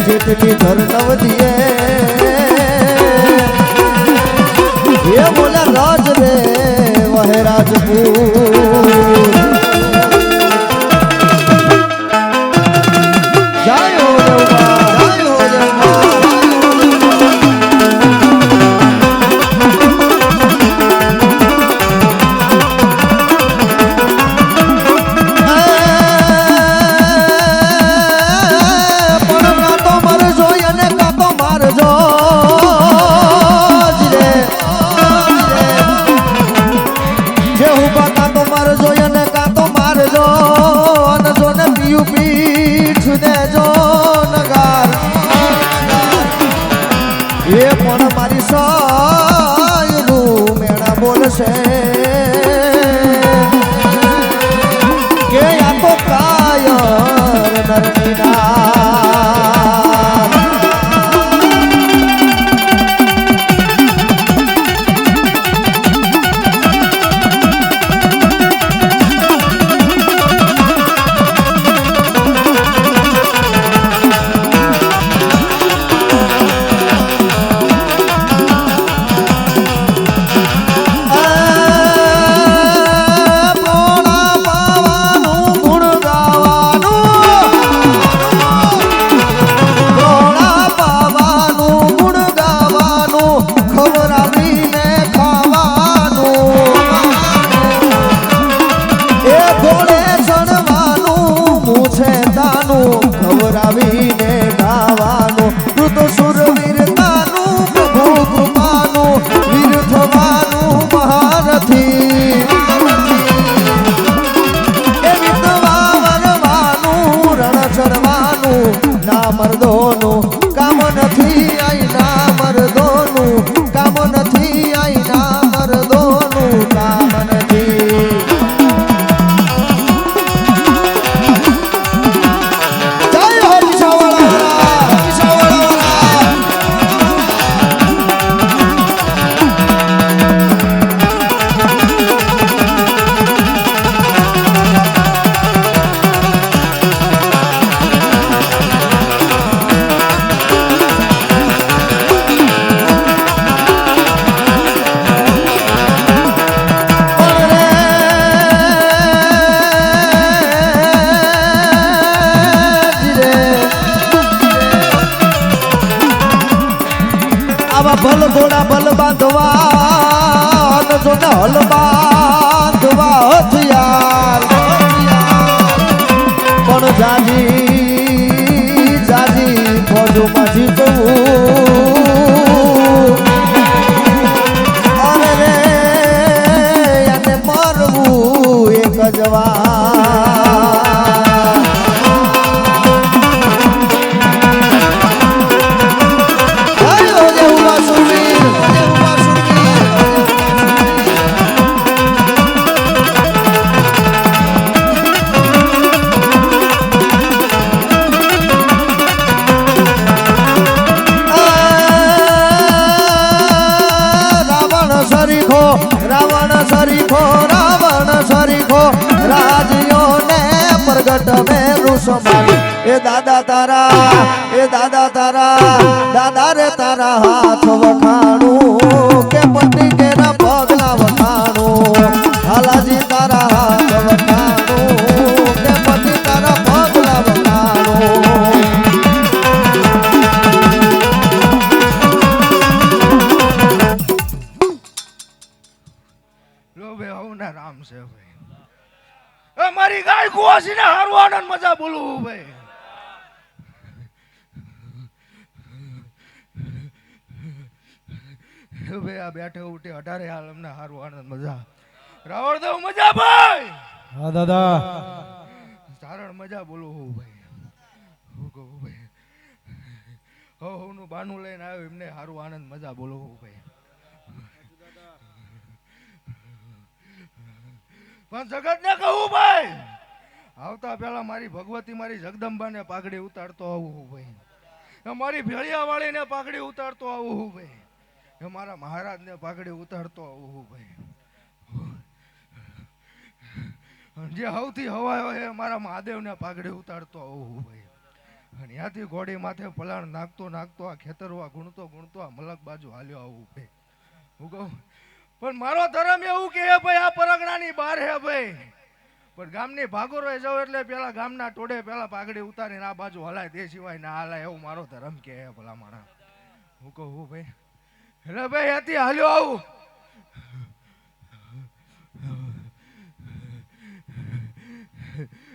જેટલી ધર નવ દિયે એ બોલા રાજ રે વહે રાજપૂત જાયો કે આ તો કાયર નરમીના મર્દોનું કામ નથી આઈના મર્દોનું કામ નથી આઈના મર્દોનું કામ નથી જય હો ભલ ઘોડા ભલ બાંધવા જો ને હલ બાંધવા હથિયાર પણ જાજી જાજી ફોજોમાં જીતવું અરે રે એને મરવું એક જ વાર રાવણ સરીખો રાવણ સરીખો રાજ્યો ને પ્રગટ મેરું સમાન એ દાદા તારા દાદા રે તારા હાથ વખાણું કે પતિ કેરા પગલા વખાણું હાલાજી તારા હાથ વખાણું કે પતિ તારા પગલા વખાણું લો ભાઈ આવું ના રામ છે ભાઈ મારી ગાય કુવાસી ને હારું આનંદ મજા બોલવું ભાઈ ભાઈ આ બેઠે ઉઠે 18 હાલ અમને હારું આનંદ મજા રાવણ દેવ મજા ભાઈ હા દાદા સારણ મજા બોલવું ભાઈ હું કહું ભાઈ હો નું બાનું લઈને આવ્યો એમને હારું આનંદ મજા બોલવું ભાઈ પણ જગત ને કહું ભાઈ આવતા પેલા મારી ભગવતી મારી જગદંબાને પાઘડી ઉતારતો આવું ભાઈ મારી ભેળિયા વાળીને પાઘડી ઉતારતો આવું ભાઈ મારા મહારાજને પાઘડી ઉતારતો આવું ભાઈ જે સૌથી હવાયો એ મારા મહાદેવને પાઘડી ઉતારતો આવું ભાઈ અને ત્યાંથી ઘોડી માથે પલાણ નાખતો આ ખેતરવા ગુણતો આ મલક બાજુ હાલ્યો આવું ભાઈ હું કહું પણ મારો ધર્મ એવું કે ભાઈ આ પરગણાની બહાર હે ભાઈ પણ ગામની ભાગોરો જાવ એટલે પેલા ગામના ટોડે પેલા પાઘડી ઉતારીને આ બાજુ હલાય તે સિવાય ના હલાય એવું મારો ધર્મ કે ભલા માણા હું કહું ભાઈ એટલે ભાઈ ત્યાંથી હાલ્યો આવું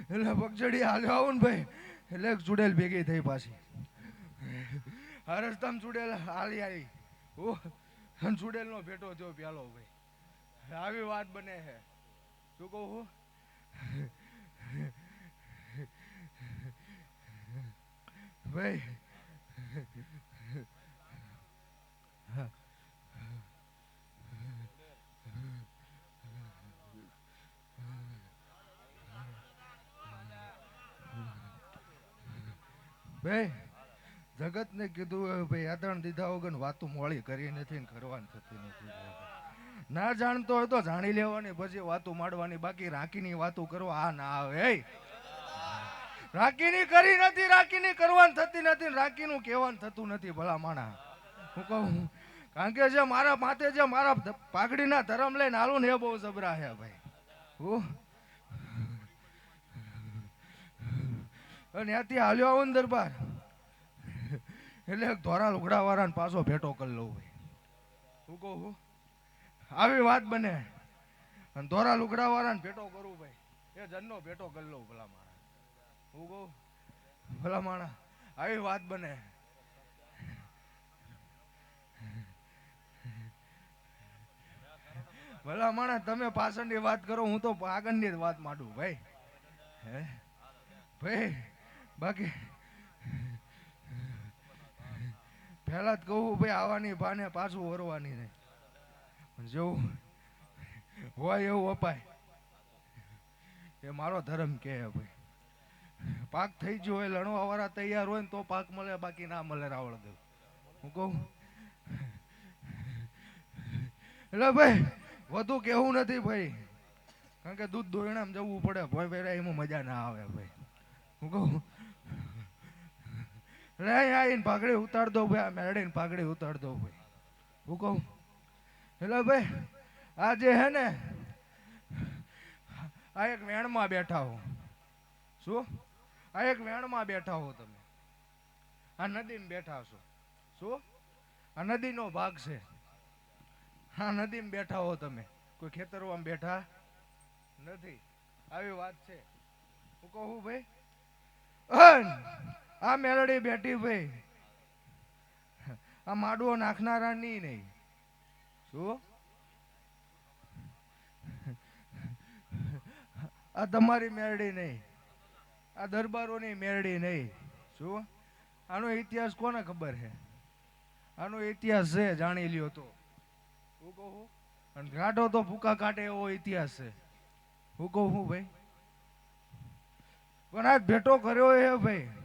એટલે પગજડી હાલ્યો આવું ને ભાઈ એટલે ચૂડેલ ભેગી થઈ પાછી આ રસ્તામાં ચૂડેલ હાલી આવી ચૂડેલ નો ભેટો થયો પ્યાલો ભાઈ આવી વાત બને છે શું કહું ભાઈ ભાઈ જગત ને કીધું ભાઈ આદરણ દીધા વગર વાતું મોળી કરી નથી ને કરવાની થતી નથી ના જાણતો હોય તો જાણી લેવાની પછી વાતું માંડવાની બાકી રાખીની વાતું કરવા આ ના આવે રાખીની કરી નથી રાખીની કરવાની થતી નથી રાખીનું કહેવાનું થતું નથી ભલા માણા હું કહું કારણ કે જે મારા માથે જે મારા પાઘડીના ધર્મ લઈને હાલું ને એ બહુ જબરા છે ભાઈ હું અને ત્યાંથી હાલ્યો આવો ને દરબાર એટલે ધોરા લુગડા વાળાને પાછો ભેટો કરી લઉં ભાઈ હું કહું આવી વાત બને અને ધોરા લુગડા વાળાને ભેટો કરું ભાઈ એ જનનો ભેટો કરી લઉં ભલા માણા હું કહું ભલા માણા આવી વાત બને ભલા માણા તમે પાછળની વાત કરો હું તો આગળની જ વાત માંડું ભાઈ હે ભાઈ બાકી પહેલા જ કહું ભાઈ આવવાની બાને પાછું વરવાની નહીં જેવું હોય એવું અપાય એ મારો ધર્મ કે ભાઈ પાક થઈ ગયો હોય લણવા વાળા તૈયાર હોય ને તો પાક મળે બાકી ના મળે રાવળ દેવ હું કહું એટલે ભાઈ વધુ કેવું નથી ભાઈ કારણ કે દૂધ દોયણામાં જવું પડે ભોય વેરા એમાં મજા ના આવે ભાઈ હું કહું એટલે આવીને પાઘડી ઉતાર દો ભાઈ આ મેળીને પાઘડી ઉતાર દો ભાઈ હું કહું એટલે ભાઈ આ જે હે ને આ એક વેણમાં બેઠા હો શું આ એક વેણમાં બેઠા હો તમે આ નદીમાં બેઠા છો શું આ નદીનો ભાગ છે હા નદીમાં બેઠા હો તમે કોઈ ખેતરમાં બેઠા નથી આવી વાત છે હું કહું ભાઈ આ મેલડી બેઠી ભાઈ આ માડવો નાખનારા નહીં શું આ તમારી મેરડી નહીં આ દરબારોની મેરડી નહીં શું આનો ઇતિહાસ કોને ખબર છે આનો ઇતિહાસ છે જાણી લ્યો તો હું કહું અને ગાઢો તો ભૂકા કાઢે એવો ઇતિહાસ છે હું કહું હું ભાઈ પણ આ ભેટો કર્યો એ ભાઈ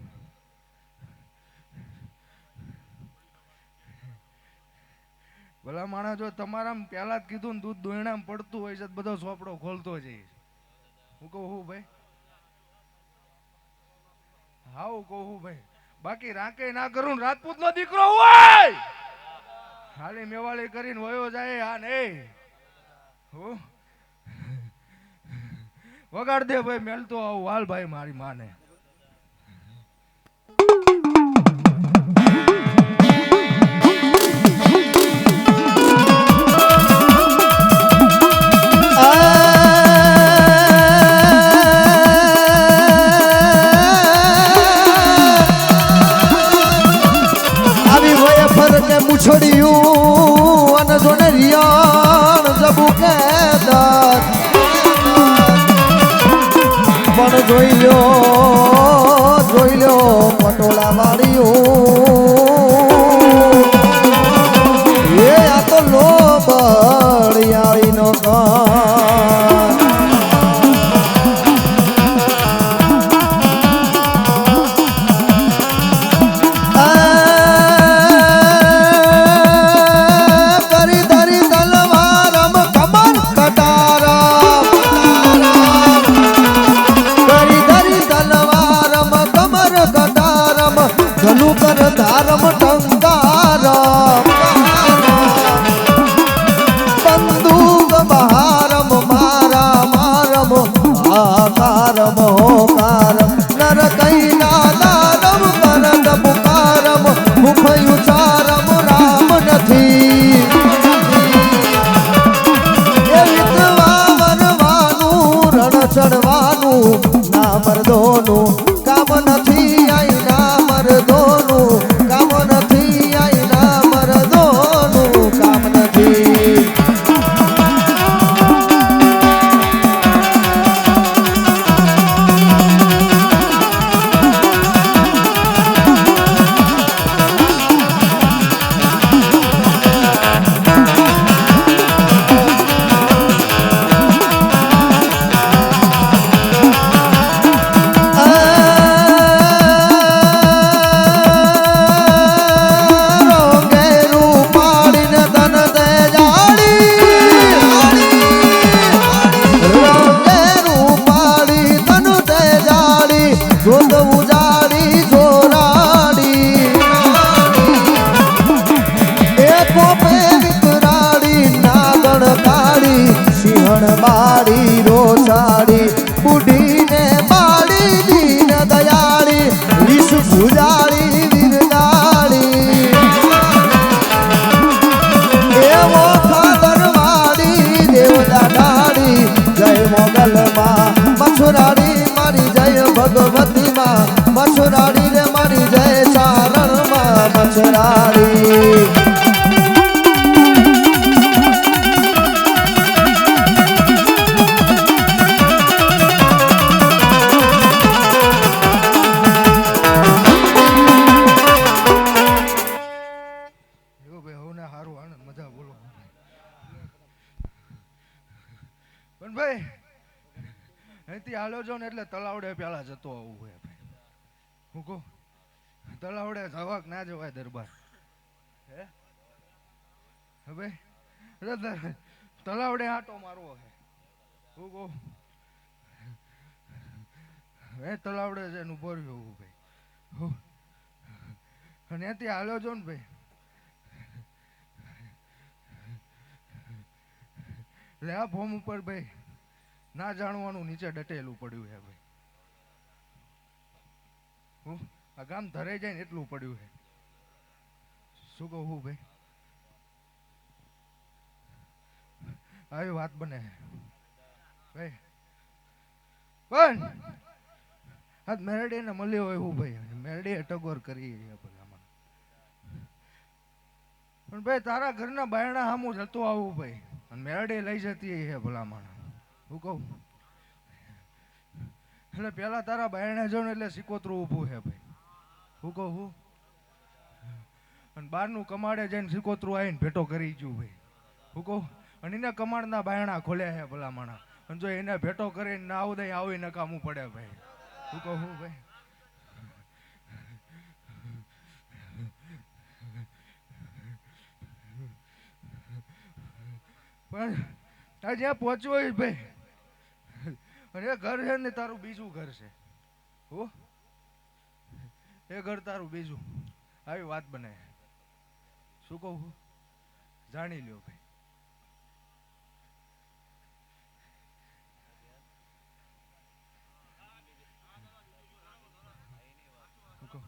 ભલા માણસ જો તમારામ પહેલા જ કીધું ને દૂધ દોયણામાં પડતું હોય છે તો બધો સોપડો ખોલતો જઈશ. હું કહું હું ભાઈ, હા હું કહું હું ભાઈ, બાકી રાંકે ના કરું ને રાજપૂત નો દીકરો હોય ખાલી મેવાળી કરીને વયો જાય. આ નહીં હું વગાડ દે ભાઈ, મેલતો આવું હાલ ભાઈ મારી માને. આવી હોય ફરકે મુછડિયું અને જોને રિયાણ જબુ કે દત પણ જોઈ લ્યો પટોળા વાળ્યું એ આ તો લોબડિયાળી નો કાન. ધારમ ટંકારમ બંદૂક બહારમ મારા મારમ આકારમ હોકારમ નર કૈના દારમ કરત પુકારમ મુખ ઉચારમ રામ નથી એ વિધવા વરવાનું રણ ચડવાનું ના મર્દોનું કામ નથી આઈ ના મર્દોનું કામ નથી આઈ ના મર્દોનું કામ નથી. બાળી રોસાડી બુઢીને બાળી દીન દયાળી વિષ ભુજાળી વિરગાળી એવો ખાદરવાડી દેવતા ડાળી જય મોગલમાં મછુરાડી મારી જય ભગવતીમાં મછુરાડી રે મારી જય ચારણમાં મછુરાડી. પણ ભાઈ અહીંથી હાલો જો ને એટલે તલાવડે પેલા જતો આવું હોય ભાઈ. હું કહું તલાવડે જવાક ના જવાય દરબાર હે ભાઈ તલાવડે આટો મારવો હે. હું કહું હે તલાવડે છે એનું ભર્યું ભાઈ. અને ત્યાંથી હાલો જો ને ભાઈ એટલે આ ફોર્મ ઉપર ભાઈ ના જાણવાનું નીચે ડટેલું પડ્યું છે ભાઈ. હું આ ગામ ધરાઈ જાય ને એટલું પડ્યું છે. શું કહું હું ભાઈ આવી વાત બને ભાઈ પણ આજ મેરડી ને મળ્યો હોય હું ભાઈ મેરડી ટગોર કરી પણ ભાઈ તારા ઘરના બાયણા સામું જતો આવું ભાઈ અને મેરડી લઈ જતી હે ભલામણ. હું કહું એટલે પેલા તારા બાયણે જો ને એટલે સિકોતરું ઊભું છે ભાઈ. હું કહું હું અને બહારનું કમાડે જઈને સિકોતરું આવીને ભેટો કરી ગયું ભાઈ. હું કહું અને એને કમાડના બાયણા ખોલ્યા છે ભલામણ અને જો એને ભેટો કરીને ના આવું દે આવી નકામું પડે ભાઈ. હું કહું હું ભાઈ પણ આ જ્યાં પહોંચવો હોય ભાઈ, અને એ ઘર છે ને તારું બીજું ઘર છે. હો, એ ઘર તારું બીજું, આવી વાત બને. શું કહું છું? જાણી લ્યો ભાઈ. શું કહું?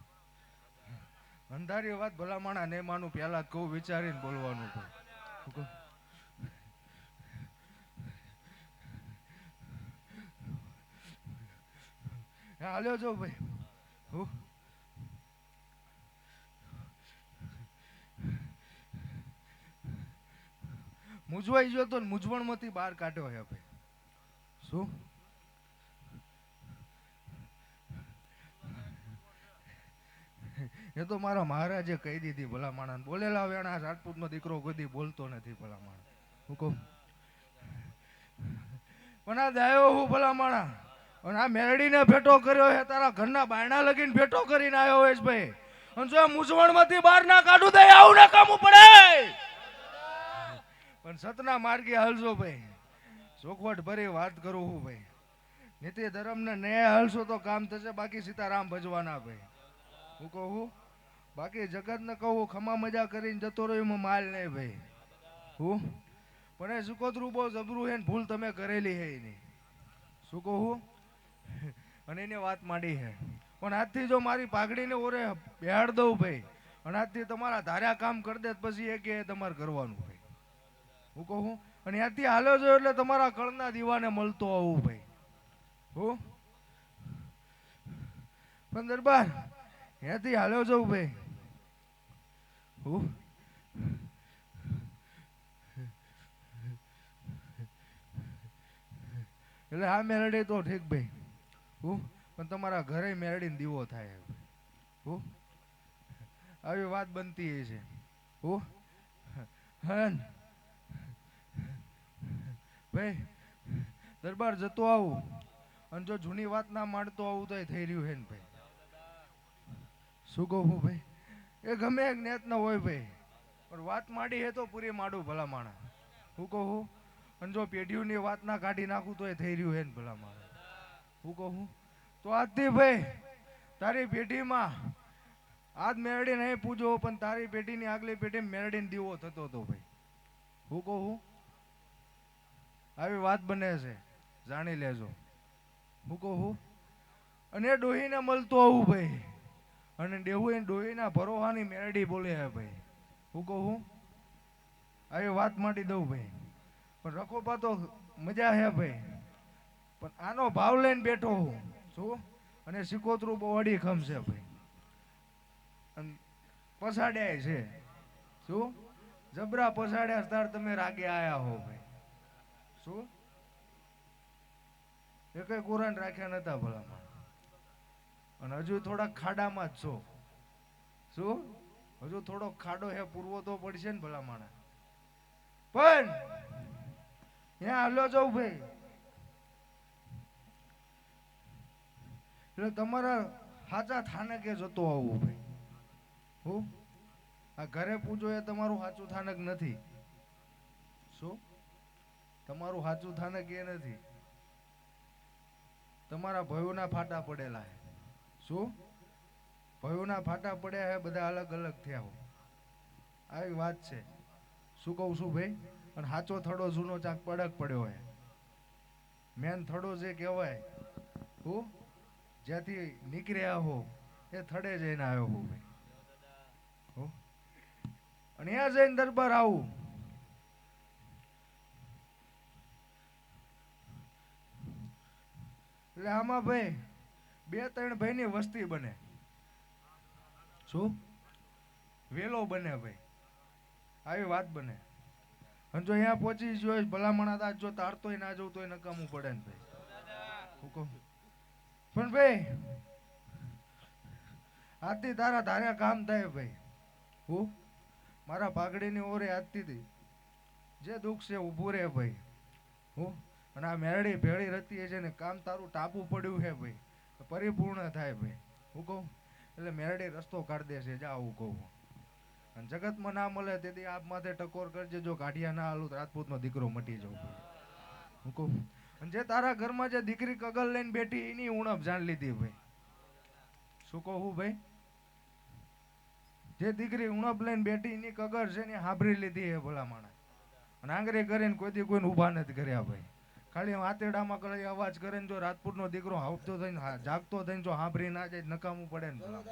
અંધારી વાત ભલા માણા નહીં માનું, પહેલા કહું વિચારીને બોલવાનું ભાઈ. શું કહું? હા, હાલ્યો જો ભાઈ. હું મૂંઝવાઈ ગયો તો ને મૂંઝવણમાંથી બહાર કાઢ્યો હે ભાઈ. શું? એ તો મારા મહારાજે કહી દીધી ભલા માણસ. બોલેલા વેણા રાજપૂતનો દીકરો કોઈ દી બોલતો નથી ભલા માણસ. હું કહું? પણ આ દાયો હું ભલા માણા, અને આ મેરડીને ભેટો કર્યો હે, તારા ઘરના બાયણા લગીને ભેટો કરીને આવ્યો હોય છે ભાઈ. અને જો આ મૂંઝવણમાંથી બહાર ના કાઢું તો આવું ના કામું પડે. પણ સતના માર્ગે હાલજો ભાઈ, ચોખવટ ભરી વાત કરું હું ભાઈ. નીતિ ધર્મને ન્યાય હાલશો તો કામ થશે, બાકી સીતારામ ભજવાના ભાઈ. હું કહું? બાકી જગતને કહું ખમા મજા કરીને જતો રહ્યો એમાં માલ નહીં ભાઈ. હું પણ એ સુકોતરું બહુ જબરું હે ને ભૂલ તમે કરેલી હે એની. શું કહું? અને એને વાત માંડી હે. પણ આજથી જો મારી પાઘડીને ઓરે બેહાડ દઉં ભાઈ, અને આજથી તમારા ધાર્યા કામ કરી દે પછી એ કે તમારે કરવાનું ભાઈ. હું કહું? અને ત્યાંથી હાલ્યો જો એટલે તમારા કળના દીવાને મળતો આવું ભાઈ. હું પણ દરબાર ત્યાંથી હાલ્યો જવું ભાઈ. હું એટલે આ મેરડી તો ઠીક ભાઈ. હું પણ તમારા ઘરે મેરડીને દીવો થાય. હું આવી વાત બનતી છે. હું હન ભાઈ દરબાર જતો આવું, અને જો જૂની વાત ના માંડતો આવું તો એ થઈ રહ્યું હે ને ભાઈ. શું કહું હું ભાઈ? એ ગમે એક નેત ન હોય ભાઈ, પણ વાત માંડી હે તો પૂરી માડું ભલા માણા. હું કહું? અને જો પેઢીઓની વાત ના કાઢી નાખું તો એ થઈ રહ્યું હે ને ભલા માણા. હું કહું? તો આજથી ભાઈ તારી પેઢીમાં આજ મેરડી નહીં પૂજો, પણ તારી પેઢીની આગલી પેઢી મેરડીને દીવો થતો હતો ભાઈ. હું કહું? આવી વાત બને છે, જાણી લેજો. હું કહું? અને ડોહીને મળતો આવું ભાઈ, અને દેવું એ ડોહીના ભરોહાની મેરડી બોલે હે ભાઈ. હું કહું? આવી વાત માંડી દઉં ભાઈ. પણ રખોપા તો મજા હે ભાઈ, પણ આનો ભાવ લઈને બેઠો હું. શું? અને સિકોતરું બહુ અડી ખમશે ભાઈ, અને પસાડ્યા છે. શું? જબરા પસાડ્યા તાર તમે રાગે આયા હો ભાઈ. શું? એ કઈ કુરાન રાખ્યા નતા ભલામાં, અને હજુ થોડાક ખાડામાં જ છો. શું? હજુ થોડોક ખાડો હે પૂરવો તો પડશે ને ભલા માણા. પણ ત્યાં હાલો જાઉં ભાઈ, એટલે તમારા સાચા થાનકે જતો આવું ભાઈ. હું આ ઘરે પૂજો એ તમારું સાચું થાનક નથી. શું? તમારું સાચું થાનક એ નથી, તમારા ભયોના ફાટા પડેલા હે. શું? ભયોના ફાટા પડ્યા હે, બધા અલગ અલગ થયા હો. આવી વાત છે. શું કહું છું ભાઈ? અને સાચો થડો જૂનો ચાક પડક પડ્યો હે. મેન થડો જે કહેવાય, હું જ્યાંથી નીકળ્યા હો એ થડે જઈને આવ્યો હું ભાઈ. હો અને ત્યાં જઈને દરબાર આવું, એટલે આમાં ભાઈ 2-3 ભાઈની વસ્તી બને. શું? વેલો બને ભાઈ. આવી વાત બને. અને જો અહીંયા પહોંચી જોઈ ભલામણા જો તારતોય ના જવું તો નકામું પડે ને ભાઈ. હું કહું? પણ ભાઈ આજથી તારા ધાર્યા કામ થાય ભાઈ. હું મારા પાઘડીની ઓરે આજથી જે દુઃખ છે ઊભું રહે ભાઈ. હું અને આ મેરડી ભેળી રતી છે ને કામ તારું ટાપું પડ્યું છે ભાઈ, પરિપૂર્ણ થાય ભાઈ. હું કહું? એટલે મેરડી રસ્તો કાઢી દેશે. જા આવું કહું. અને જગતમાં ના મળે તેથી આપ માથે ટકોર કરજે, જો કાઢિયા ના હાલું તો રાજપૂતનો દીકરો મટી જાવ હું કહું. અને જે તારા ઘરમાં જે દીકરી કગલ લઈને બેઠી એની ઉણપ જાણ લીધી ભાઈ. શું કહું ભાઈ? જે દીકરી ઉણપ લઈને બેઠી એની કગર છે ને હાંભરી લીધી હે ભલા માણસ. અને આંગળી કરીને કોઈથી કોઈને ઊભા નથી કર્યા ભાઈ. ખાલી આતેડામાં કરે અવાજ કરે ને જો રાજપૂતનો દીકરો હાવતો થઈને જાગતો થઈને જો હાંભરી ના જાય નકામું પડે ને ભલા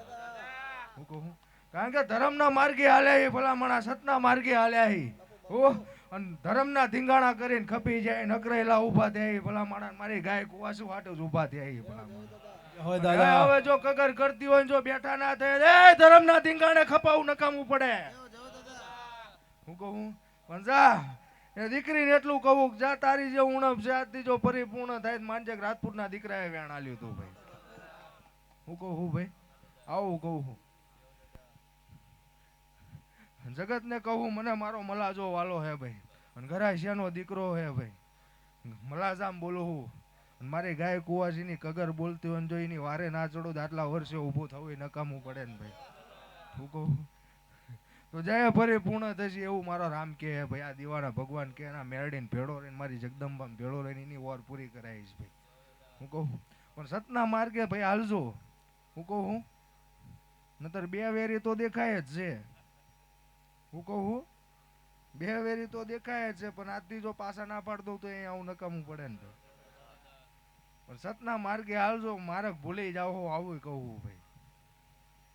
હું કહું. કારણ કે ધર્મના માર્ગે હાલ્યા એ ભલા માણસ, સતના માર્ગે હાલ્યા એ હો. અને ધર્મના ધીંગાણા કરીને ખપી જાય નકરેલા ઊભા થયા ભલા માણસ. મારી ગાય કુવાસુ હાટુ જ ઊભા થયા એ ભલા માણસ. હવે જો કગર કરતી હોય જો બેઠા ના થાય ધર્મના ધીંગાણે ખપાવું નકામું પડે હું કહું. પણ જા એ દીકરીને એટલું કહું જા તારી જે ઉણપ છે આજથી જો પરિપૂર્ણ થાય માનજે રાજપૂતના દીકરાએ વેણ આલ્યું તું ભાઈ. હું કહું ભાઈ આવું કહું. જગતને કહું મને મારો મલાજો વાલો હે ભાઈ, અને ઘરાશિયાનો દીકરો હે ભાઈ. મલાજામ બોલું હું મારી ગાય કુવાસીની કગર બોલતી હોય જો એની વારે ના ચડો તો આટલા વર્ષે ઊભું થવું નકામું પડે ને ભાઈ. હું કહું તો જય પરિપૂર્ણ થશે એવું મારો રામ કે ભાઈ. આ દીવાના ભગવાન કે એના મેરડીને ભેળો રહીને મારી જગદંબા ભેળો રહીને એની ઓર પૂરી કરાવીશ ભાઈ. હું કહું પણ સતના માર્ગે ભાઈ હાલજો હું કહું. નતર બે વેરી તો દેખાય જ છે હું કહું. બે વેરી તો દેખાય જ છે પણ આજથી જો પાછા ના પાડતો તો અહીંયા આવું નકામું પડે ને ભાઈ. પણ સતના માર્ગે હાલજો, માર્ગ ભૂલી જાઓ આવું કહું ભાઈ.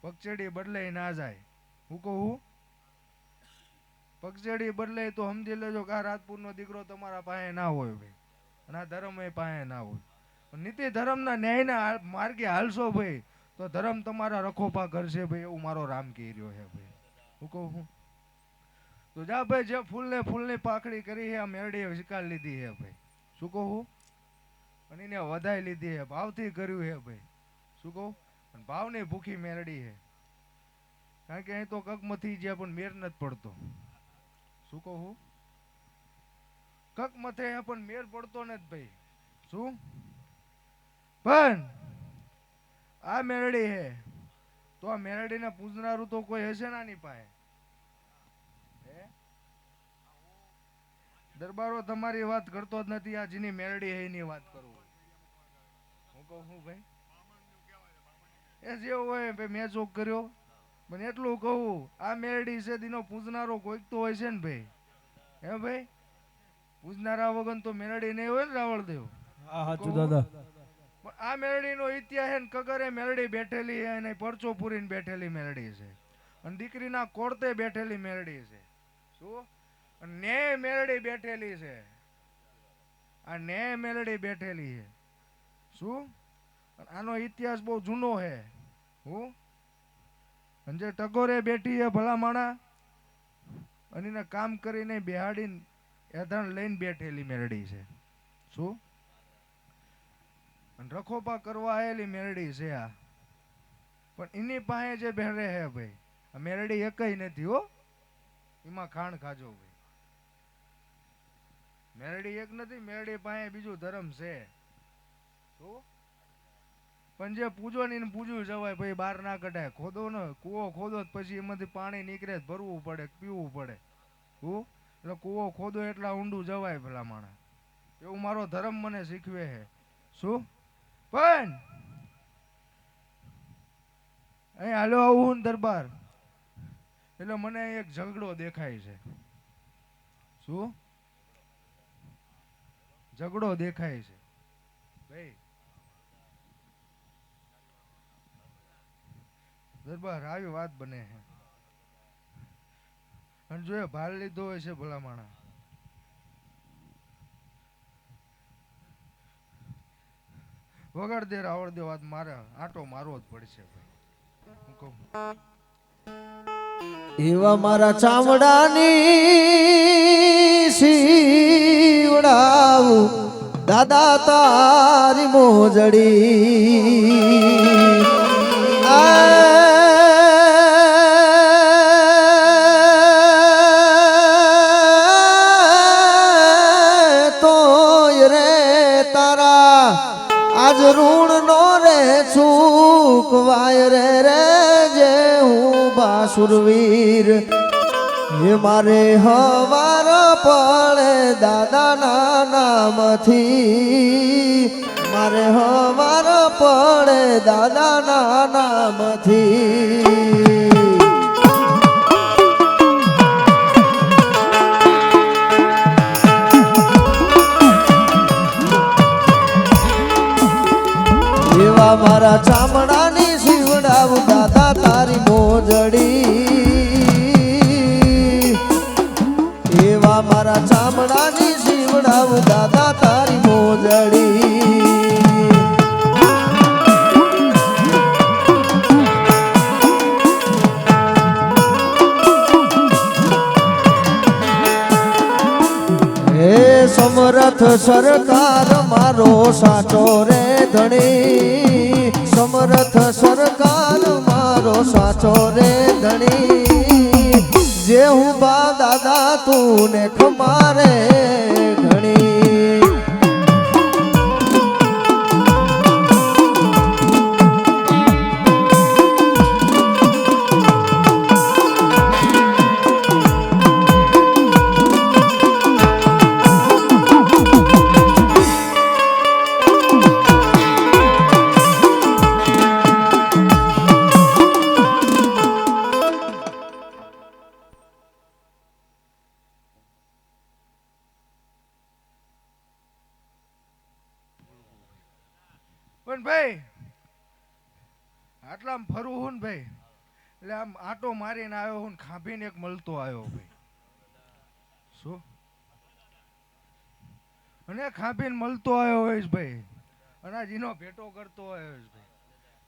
પગચેડી બદલાઈ ના જાય હું કહું. પગચેડી બદલાય તો સમજી લેજો કે આ રાજપૂતનો દીકરો તમારા પાસે ના હોય ભાઈ, અને આ ધર્મ એ પાસે ના હોય. નીતિ ધર્મના ન્યાયના માર્ગે હાલશો ભાઈ તો ધર્મ તમારા રખોપા કરશે ભાઈ, એવું મારો રામ કહી રહ્યો છે ભાઈ. હું કહું તો જા ભાઈ જે ફૂલની પાખડી કરી છે આ મેરડીએ શિકાર લીધી છે ભાઈ. શું કહું. અને એને વધાઈ લીધી છે, ભાવથી કર્યું છે ભાઈ. શું કહું. અને ભાવની ભૂખી મેરડી છે, કારણ કે અહીં તો કકમથી જ્યાં પણ મેર નથી પડતો. શું કહું. કક મથે પણ મેર પડતો નથી ભાઈ. શું પણ આ મેરડી હે તો આ મેરડીને પૂજનારું તો કોઈ હશે ના ની પાસે. દરબારો તમારી વાત કરતો જ નથી, આ જેની મેરડી હે એની વાત કરું હું કહું ભાઈ. એ જેવો હોય ભાઈ મેં જોક કર્યો પણ એટલું કહું આ મેરડી છે દીનો પૂજનારો કોઈક તો હોય છે ને ભાઈ. હે ભાઈ પૂજનારા વગર તો મેરડી નહીં હોય ને રાવળદેવ. હા સાચું દાદા. પણ આ મેરડી નો ઇતિહાસ હે ને કગરે મેરડી બેઠેલી હે અને પરચો પૂરીને બેઠેલી મેરડી છે, અને દીકરીના કોળતે બેઠેલી મેરડી છે. શું ને મેરડી બેઠેલી છે, આ ને મેરડી બેઠેલી છે. શું આનો ઇતિહાસ બહુ જૂનો છે. હું અને જે ટગોરે બેઠી છે ભલા માણા અને એને કામ કરીને બેહાડીને એધાણ લઈને બેઠેલી મેરડી છે. શું અને રખોપા કરવા આવેલી મેરડી છે આ. પણ એની પાસે જે બેરે હે ભાઈ આ મેરડી એકય નથી હો, એમાં ખાણ ખાજો ભાઈ. મેરડી એક નથી, મેરડી પાસે બીજું ધર્મ છે. શું પણ જે પૂજો ને પૂજ્યું જવાય ભાઈ, બહાર ના કઢાય. ખોદો ને કૂવો ખોદો પછી એમાંથી પાણી નીકળે ભરવું પડે પીવું પડે. હું એટલે કૂવો ખોદો એટલા ઊંડું જવાય ભલા માણસ, એવું મારો ધર્મ મને શીખવે છે. શું પણ અહીં હાલો આવું દરબાર એટલે મને એક ઝઘડો દેખાય છે. શું ઝઘડો દેખાય છે ભાઈ. દરબાર આવી વાત બને છે અને જો એ ભાર લીધો હોય છે ભલા માણા વગર દે રાવળ દે વાત મારે આટો મારવો જ પડશે ભાઈ. હું કહું એવા મારા ચામડાની શીવડાવું દાદા તારી મોજડી. તોય રે તારા આજ ઋણ નો રે ચૂકવાય રે જે હું બાસુરવીર હે મારે હવાર પડે દાદાના નામથી મારે હવાર પડે દાદાના નામથી એવા મારા ચામડાની શિવડાવું દાદા તારી મોજડી એવા મારા ચામડાની શિવડાવું દાદા તારી મોજડી હે સમરથ સરકાર મારો સાચો રે ધણી સમરથ સરકાર મારો સાચો રે ધણી જે હું બા દાદા તું ને ખમારે ઘણી પણ ભાઈ આટલામાં ફરું હું ને ભાઈ એટલે આમ આટો મારીને આવ્યો હું ને ખાંભીને એક મળતો આવ્યો ભાઈ શું અને ખાંભીને મળતો આવ્યો હોઈશ ભાઈ અને આ જીનો ભેટો કરતો હોય ભાઈ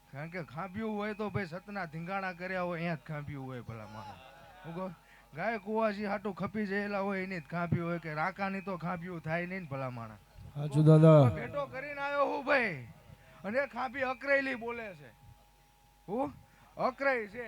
કારણ કે ખાંભ્યું હોય તો ભાઈ સતના ધીંગાણા કર્યા હોય અહીંયા જ ખાંભ્યું હોય ભલા માણસ હું કહું ગાય કુવાસી હાટું ખપી જયેલા હોય એની જ ખાંભ્યું હોય કે રાકાની તો ખાંભ્યું થાય નહીં ને ભલા માણસ હાચું દાદા ભેટો કરીને આવ્યો હું ભાઈ અને ખાંભી અકરેલી બોલે છે હું અકરાઈ છે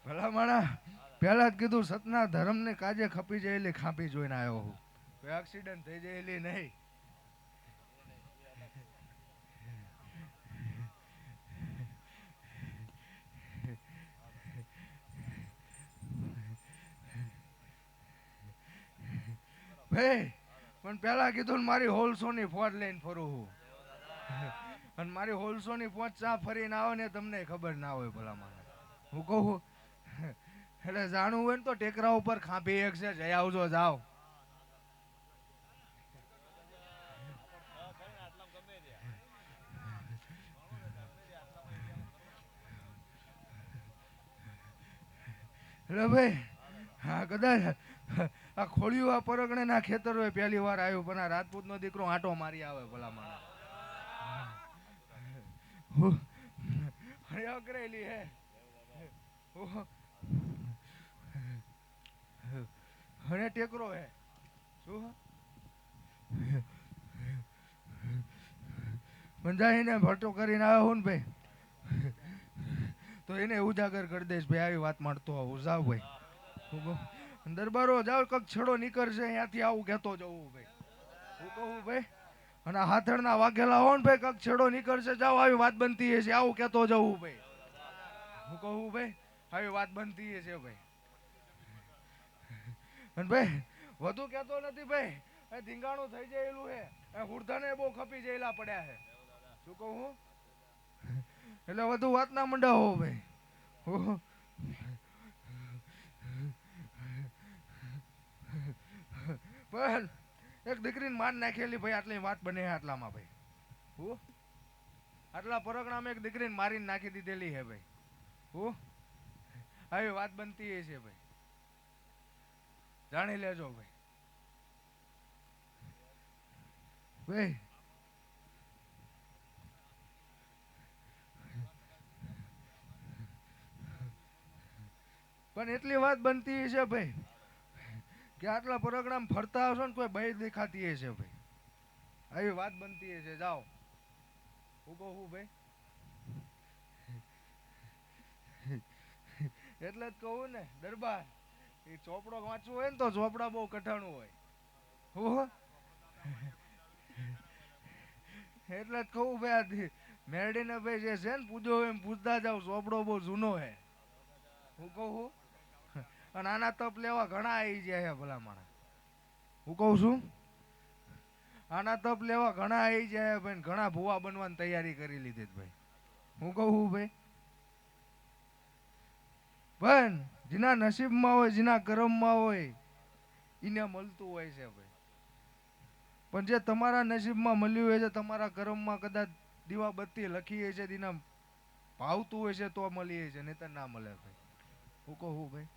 ભલા માણા પહેલા જ કીધું સતના ધર્મ ને કાજે ખપી જયેલી ખાંપી જોઈને આવ્યો હું કોઈ એક્સિડન્ટ થઈ જયેલી નહીં ભાઈ પણ પેલા કીધું ને મારી હોલસો ની ફોજ લઈને ફરું હું અને મારી હોલસો ની ફોજ ચા ફરીને આવે ને તમને ખબર ના હોય ભલા માણસ હું કહું એટલે જાણવું હોય ને તો ટેકરા ઉપર ખાંભી એક છે જઈ આવજો જાઓ એટલે ભાઈ હા કદાચ આ ખોળિયું આ પરગણે ના ખેતર હોય પહેલી વાર આવ્યું પણ આ રાજપૂત નો દીકરો આંટો મારી આવે ભલા માણસ અકરેલી હે અને ટેકરો હે શું બંધાઈને ભટ્ટો કરીને આવ્યો હું ને ભાઈ તો એને ઉજાગર કરી દઈશ ભાઈ આવી વાત મારતો આવું જાવ ભાઈ દરબારો જાવ કક છેડો નીકળશે અહીંયાથી આવું કહેતો જવું ભાઈ હું કહું ભાઈ અને હાથડના વાઘેલા હો ને ભાઈ કક છેડો નીકળશે જાવ આવી વાત બનતી હશે આવું કહેતો જવું ભાઈ હું કહું ભાઈ આવી વાત બનતી છે ભાઈ અને ભાઈ વધુ કહેતો નથી ભાઈ એ ધીંગાણું થઈ જયેલું છે એ હુરધાને બહુ ખપી જયેલા પડ્યા છે શું કહું હું એટલે વધુ વાત ના મંડાવો ભાઈ પણ એક દીકરીને માન નાખેલી ભાઈ આટલી વાત બને આટલામાં ભાઈ હું આટલા પરગણામાં એક દીકરીને મારીને નાખી દીધેલી હે ભાઈ હું આવી વાત બનતી છે ભાઈ જાણી લેજો ભાઈ ભાઈ પણ એટલી વાત બનતી છે ભાઈ કે આટલા પ્રોગ્રામ ફરતા હશો ને કોઈ બઈ દેખાતી છે ભાઈ આવી વાત બનતી છે જાઓ હું કહું હું ભાઈ એટલે જ કહું ને દરબાર એ ચોપડો વાંચવો હોય ને તો ચોપડા બહુ કઠાણું હોય હું એટલે જ કહું ભાઈ મેરડીને ભાઈ જે છે ને પૂજો એમ પૂછતા જાવ ચોપડો બહુ જૂનો હે હું કહું અને આના તપ લેવા ઘણા આવી જાય હે ભલા માણા હું કહું છું આના તપ લેવા ઘણા આવી જાય ભાઈ ઘણા ભૂવા બનવાની તૈયારી કરી લીધી ભાઈ હું કહું ભાઈ પણ જેના નસીબમાં હોય જેના કરમમાં હોય એને મળતું હોય છે ભાઈ પણ જે તમારા નસીબમાં મળ્યું હોય છે તમારા કરમમાં કદાચ દીવા બત્તી લખી હોય છે તેના ભાવતું હોય છે તો મળી છે નહીં તો ના મળે ભાઈ હું કહું ભાઈ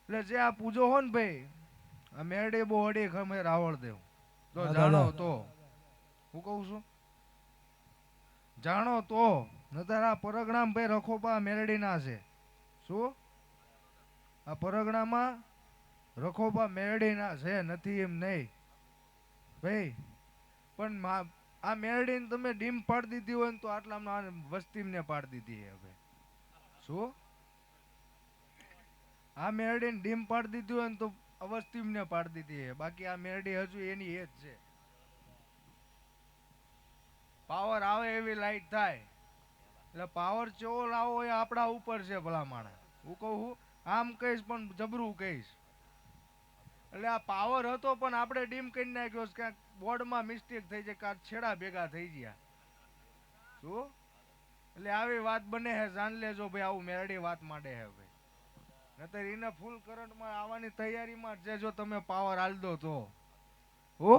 એટલે જે આ પૂજો હો ને ભાઈ આ મેરડે બહુ અડી ખમે રાવળ દેવ તો જાણો તો હું કહું છું જાણો તો નતર આ પરગણામ ભાઈ રખોપા મેરડીના છે શું આ પરગણામાં રખોપા મેરડીના છે નથી એમ નહીં ભાઈ પણ આ મેરડીને તમે ડીમ પાડી દીધી હોય ને તો આટલામાં વસ્તીને પાડી દીધી હે ભાઈ શું આ મેરડીને ડીમ પાડી દીધી હોય ને તો અવસ્તીમને પાડી દીધી હે બાકી આ મેરડી હજુ એની એ જ છે પાવર આવે એવી લાઈટ થાય એટલે પાવર ચેવો લાવો એ આપણા ઉપર છે ભલા માણા હું કહું આમ કહીશ પણ જબરું કહીશ એટલે આ પાવર હતો પણ આપણે ડીમ કરી નાખ્યો ક્યાંક બોર્ડમાં મિસ્ટેક થઈ જાય કાંક છેડા ભેગા થઈ ગયા શું એટલે આવી વાત બને હે જાણ લેજો ભાઈ આવું મેરડી વાત માંડે હે ભાઈ નતર એને ફૂલ કરંટમાં આવવાની તૈયારીમાં છે જો તમે પાવર આલ દો તો હો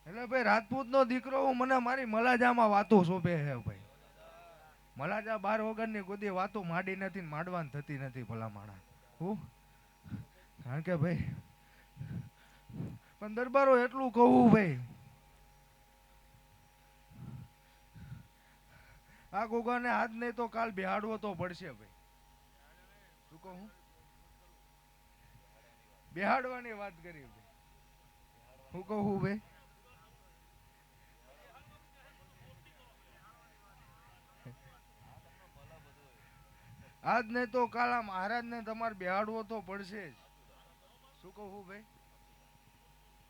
એટલે ભાઈ રાજપૂત નો દીકરો હું મને મારી મલાજામાં વાતો શોભે હે ભાઈ મલાજા 12 વગરની કોઈ વાતો માંડી નથી માંડવાની થતી નથી ભલા માણા હું કારણ કે ભાઈ પણ દરબારો એટલું કહું ભાઈ આ ગોગાને હાથ નહીં તો કાલ બિહાડવો તો પડશે ભાઈ શું કહું બિહાડવાની વાત કરી ભાઈ હું કહું ભાઈ આજ નહીં તો કાલ આ મહારાજને તમારે બિહાડવો તો પડશે જ શું કહું ભાઈ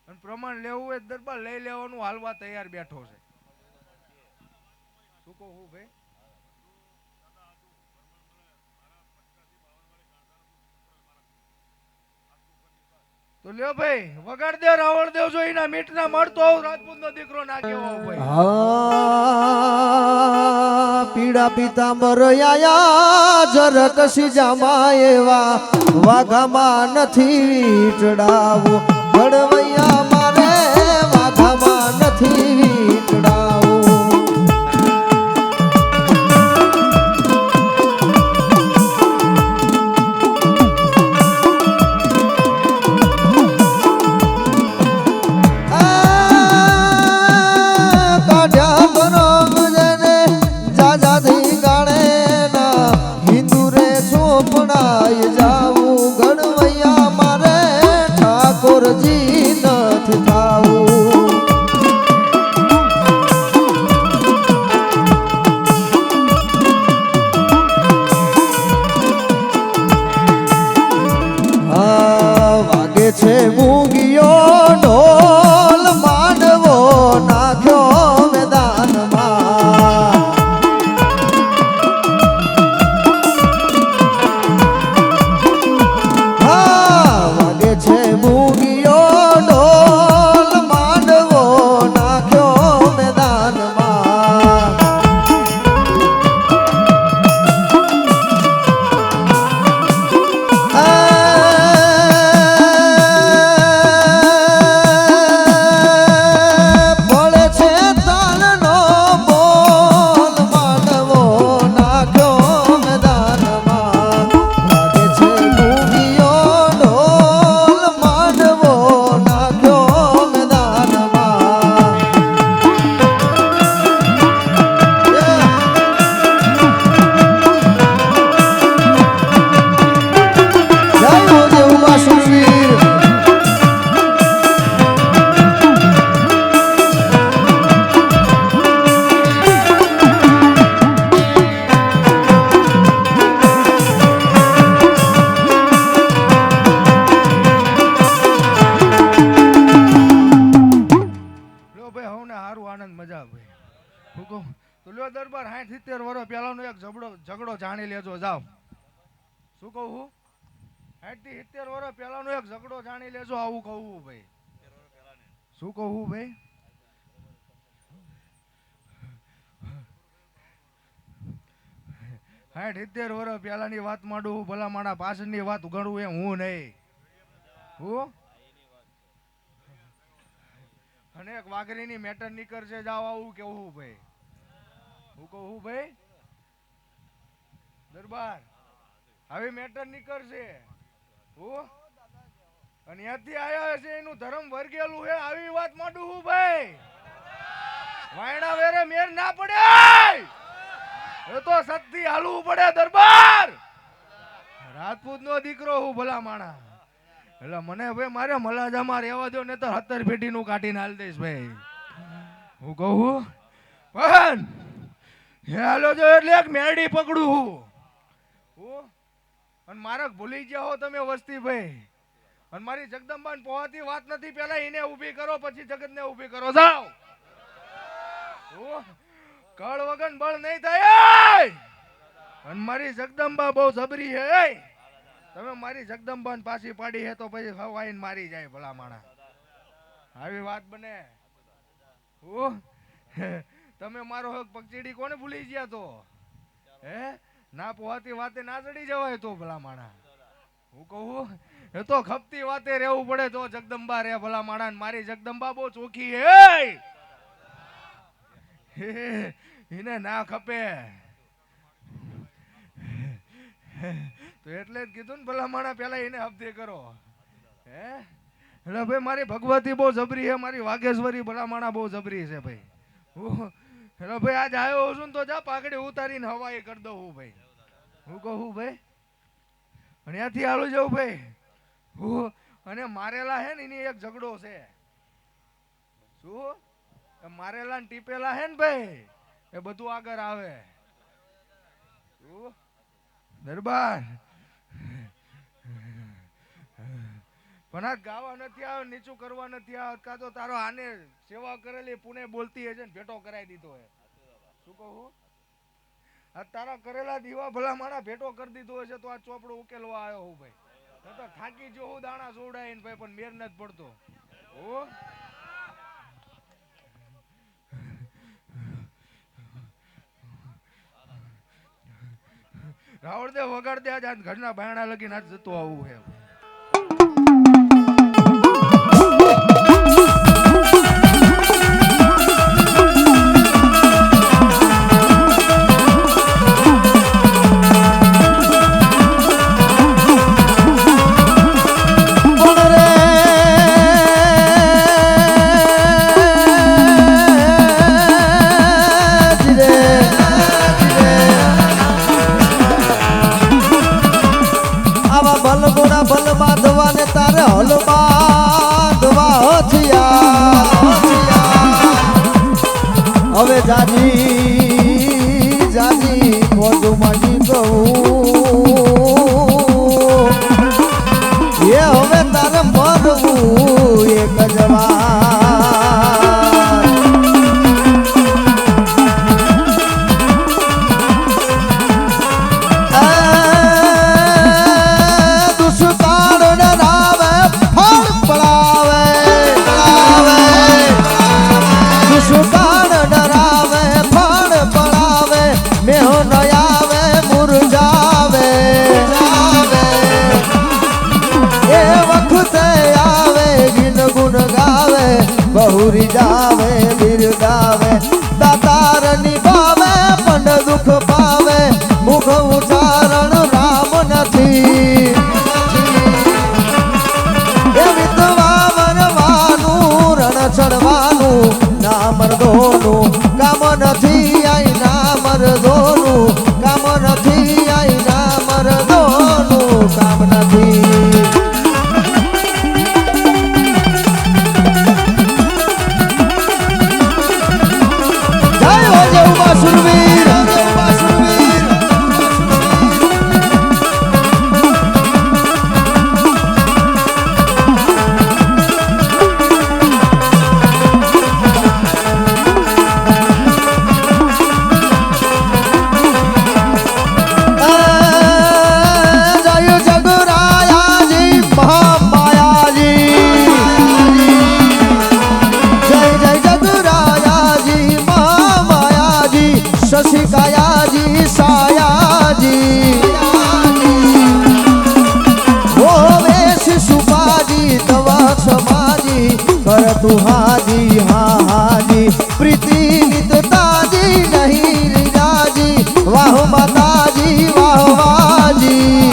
અને પ્રમાણ લેવું હોય દરબાર લઈ લેવાનું હાલવા તૈયાર બેઠો છે શું કહું ભાઈ તો લ્યો ભાઈ વગાડ દે રાવણ દેવ જો એના મીઠ ના મળતો આવું રાજપૂત નો દીકરો ના કેવો ભાઈ પીડા પીતાંબર આયા જરક સીજામાં એવા વાઘામાં નથી ચડાવો ઘડવૈયા મારે વાઘામાં નથી ચડાવો મજા ભાઈ. હું કહું તો લ્યો દરબાર 60-70 વર્ષ પહેલાનો એક ઝઘડો જાણી લેજો જાઓ. શું કહું હું 60-70 વર્ષ પહેલાનો એક ઝઘડો જાણી લેજો આવું કહું ભાઈ. શું કહું ભાઈ 60-70 વર્ષ પહેલાની વાત માંડું ભલા માણા પાછળની વાત ઉઘાડું એ હું નહીં. હું અને એક વાઘરીની મેટર નીકળશે જાવ આવું કેવું ભાઈ. હું કહું ભાઈ દરબાર આવી મેટર નીકળશે હું અને ત્યાંથી આયા છે એનું ધર્મ વર્ગેલું છે આવી વાત માંડું હું ભાઈ. વાયણા વેરે મેર ના પડે એ તો સત્તી હાલવું પડે દરબાર. રાજપૂત નો દીકરો હું ભલા માણા એટલે મને ભાઈ મારે મલાજામાં રહેવા દો ને તો 70 પેઢીનું કાઢીને હાલ દઈશ ભાઈ. હું કહું પણ હાલો જો એટલે એક મેરડી પકડું હું અને મારે ભૂલી ગયા હો તમે વસ્તી ભાઈ અને મારી જગદંબાને પોહાતી વાત નથી પેલા એને ઊભી કરો પછી જગતને ઊભી કરો જાઓ. કળ વગન બળ નહીં થાય અને મારી જગદંબા બહુ જબરી હે. તમે મારી જગદંબાને પાછી પાડી હે તો પછી હવાઈને મારી જાય ભલા માણા. આવી વાત બને તમે મારો હક પગચીડી કોને ભૂલી ગયા તો હે ના પોહાતી વાતે ના ચડી જવાય તો ભલા માણા. હું કહું એ તો ખપતી વાતે રહેવું પડે તો જગદંબા રે ભલા માણા. મારી જગદંબા બહુ ચોખી હે એને ના ખપે તો એટલે જ કીધું ને ભલા માણા પેલા એને હપ્તે કરો હે. એટલે ભાઈ મારી ભગવતી બહુ જબરી છે મારી વાઘેશ્વરી ભલા માણા બહુ જબરી છે ભાઈ. એટલે ભાઈ આજ આવ્યો છું ને તો જા પાઘડી ઉતારીને હવાઈ કરી દઉં હું ભાઈ. હું કહું ભાઈ અને ત્યાંથી હાલું જવું ભાઈ. હું અને મારેલા હે ને એની એક ઝઘડો છે. શું મારેલા ને ટીપેલા હે ને ભાઈ એ બધું આગળ આવે. શું દરબાર પણ આ ગાવા નથી આવે નીચું કરવા નથી આવે કાં તો તારો આને સેવા કરેલી પુણે બોલતી હશે ને ભેટો કરાવી દીધો હે. શું કહું આ તારા કરેલા દીવા ભલા માણા ભેટો કરી દીધો હશે તો આ ચોપડો ઉકેલવા આવ્યો હું ભાઈ. તો થાકી જો હું દાણા જોડાઈને ભાઈ પણ મેર નથી પડતો. ઓ રાવણ દે વગાડ દે આજ ઘરના બાયણા લગીને આજ જતો આવું છે. ભલ બાંધવા ને તારે હલ બાંધવા હવે જાજી જાજી ખોટું માંડી કહું એ હવે તારે મરવું એક જ બહુરી જાવે બિરદાવે દાતાર નિભાવે પણ દુઃખ પાવે મુખ ઉચ્ચારણ રામ નથી એ વિધવા મરવાનું રણ ચડવાનું ના મર્દોનું કામ નથી આઈ ના મર્દોનું કામ નથી આઈ ના મર્દોનું કામ નથી. કર તું હાજી હા હાજી પ્રીતિ નિત તાજી નહીં રીજાજી વાહ માતાજી વાહ વાજી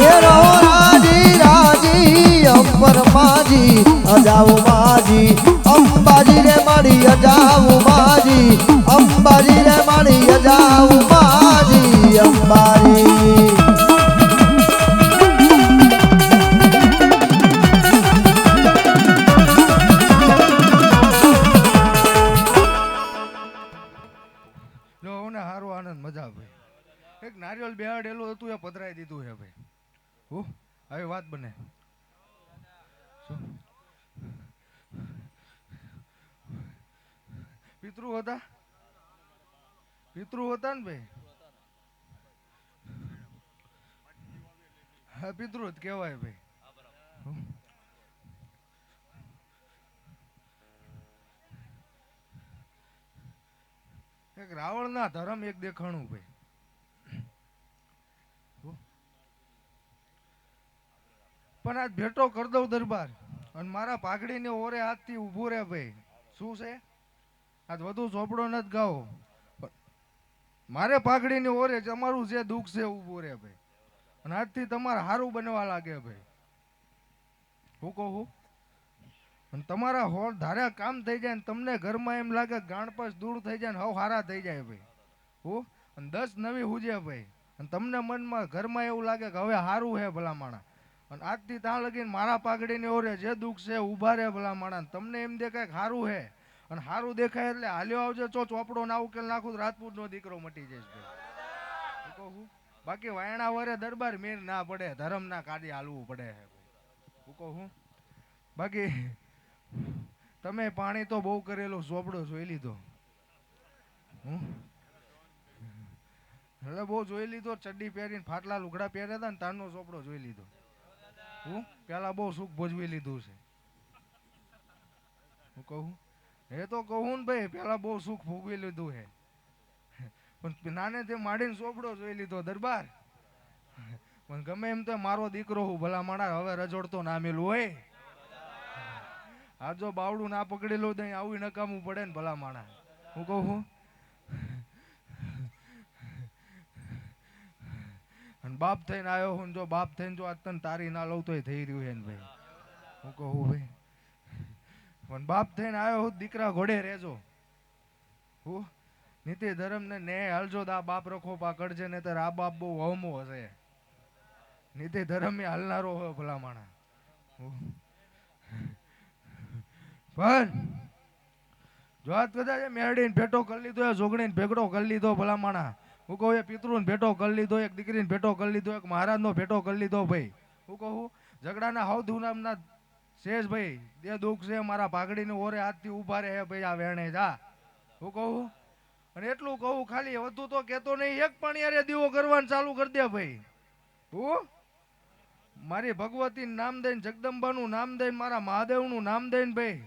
તેરો રાજી રાજી અંબર માજી અજાઉ માજી અંબાજી રે માડી અજાઉ માજી અંબાજી રે માડી અજાઉ માજી અંબાજી લો ને હારો આનંદ મજા ભાઈ એક નારિયેળ બેહાડેલું હતું એ પધરાઈ દીધું છે ભાઈ હું આવી વાત બને શું? પિતૃ હતા ને ભાઈ હા પિતૃ જ કહેવાય ભાઈ હું? એક રાવણના ધર્મ એક દેખાણું ભાઈ હું? પણ આજ ભેટો કરી દઉં દરબાર અને મારા પાઘડીને ઓરે હાથથી ઊભું રે ભાઈ શું છે આજ વધુ ચોપડો નથી ગાવો મારે પાઘડીની ઓરે તમારું જે દુઃખ છે ઊભું રે ભાઈ અને આજથી તમારે સારું બનવા લાગે ભાઈ હું કહું અને તમારા હોળ ધારે કામ થઈ જાય ને તમને ઘરમાં એમ લાગે ગાણપસ દૂર થઈ જાય ને હવ હારા થઈ જાય ભાઈ હું અને 10 નવી હુજે ભાઈ અને તમને મનમાં ઘરમાં એવું લાગે કે હવે સારું હે ભલા માણા અને આજથી ત્યાં લગીને મારા પાઘડીની ઓરે જે દુઃખ છે ઊભા રે ભલા માણા તમને એમ દેખાય કે સારું હે અને સારું દેખાય એટલે હાલ્યો આવજો ચોપડો ના ઉકેલ નાખું રાજપૂત નો દીકરો મટી જઈશ ભાઈ કહું બાકી વાયણા વરે દરબાર મેર ના પડે ધર્મ ના કાઢી હાલવું પડે હું કહું બાકી તમે પાણી તો બહુ કરેલો ચોપડો જોઈ લીધો એટલે બહુ જોઈ લીધો ચડ્ડી પહેરીને ફાટલા લુગડા પહેર્યા હતા ને તારનો ચોપડો જોઈ લીધો હું પેલા બહુ સુખ ભોજવી લીધું છે હું કહું એ તો કહું ને ભાઈ પેલા બહુ સુખ ભોગવી લીધું છે પણ નાનેથી માડીને ચોપડો જોઈ લીધો દરબાર પણ ગમે એમ તો મારો દીકરો હું ભલા માણા હવે રજોડતો ના મેલું હોય આ જો બાવડું ના પકડેલું તો આવું નકામું પડે ને ભલા માણા હું કહું અને બાપ થઈને આવ્યો હું જો બાપ થઈને જો આજ તને તારી ના લઉં તોય થઈ રહ્યું હે ને ભાઈ હું કહું ભાઈ પણ બાપ થઈને આવ્યો હું દીકરા ઘોડે રહેજો હું નીતિ ધર્મ ને ન્યાય હાલજો આ બાપ રખો પા કરજે ને તાર આ બાપ બહુ વહમો હશે નીતિ ધર્મ એ હાલનારો હોય ભલા માણા પણ જો આજ કદાચ મેરડીને ભેટો કરી લીધો જોગણીને ભેગડો કરી લીધો ભલા માણા હું કહું એ પિતૃને ભેટો કરી લીધો એક દીકરીને ભેટો કરી લીધો એક મહારાજનો ભેટો કરી લીધો ભાઈ હું કહું ઝઘડાના હાવ ધૂનામના શેષ ભાઈ જે દુઃખ છે મારા પાઘડીને ઓરે હાથથી ઊભા રહે ભાઈ આ વેણે જા હું કહું અને એટલું કહું ખાલી વધુ તો કહેતો નહીં એક પાણી અરે દીવો કરવાનું ચાલુ કરી દે ભાઈ હું મારી ભગવતી નામ દઈને જગદંબાનું નામ દઈને મારા મહાદેવનું નામ દઈને ભાઈ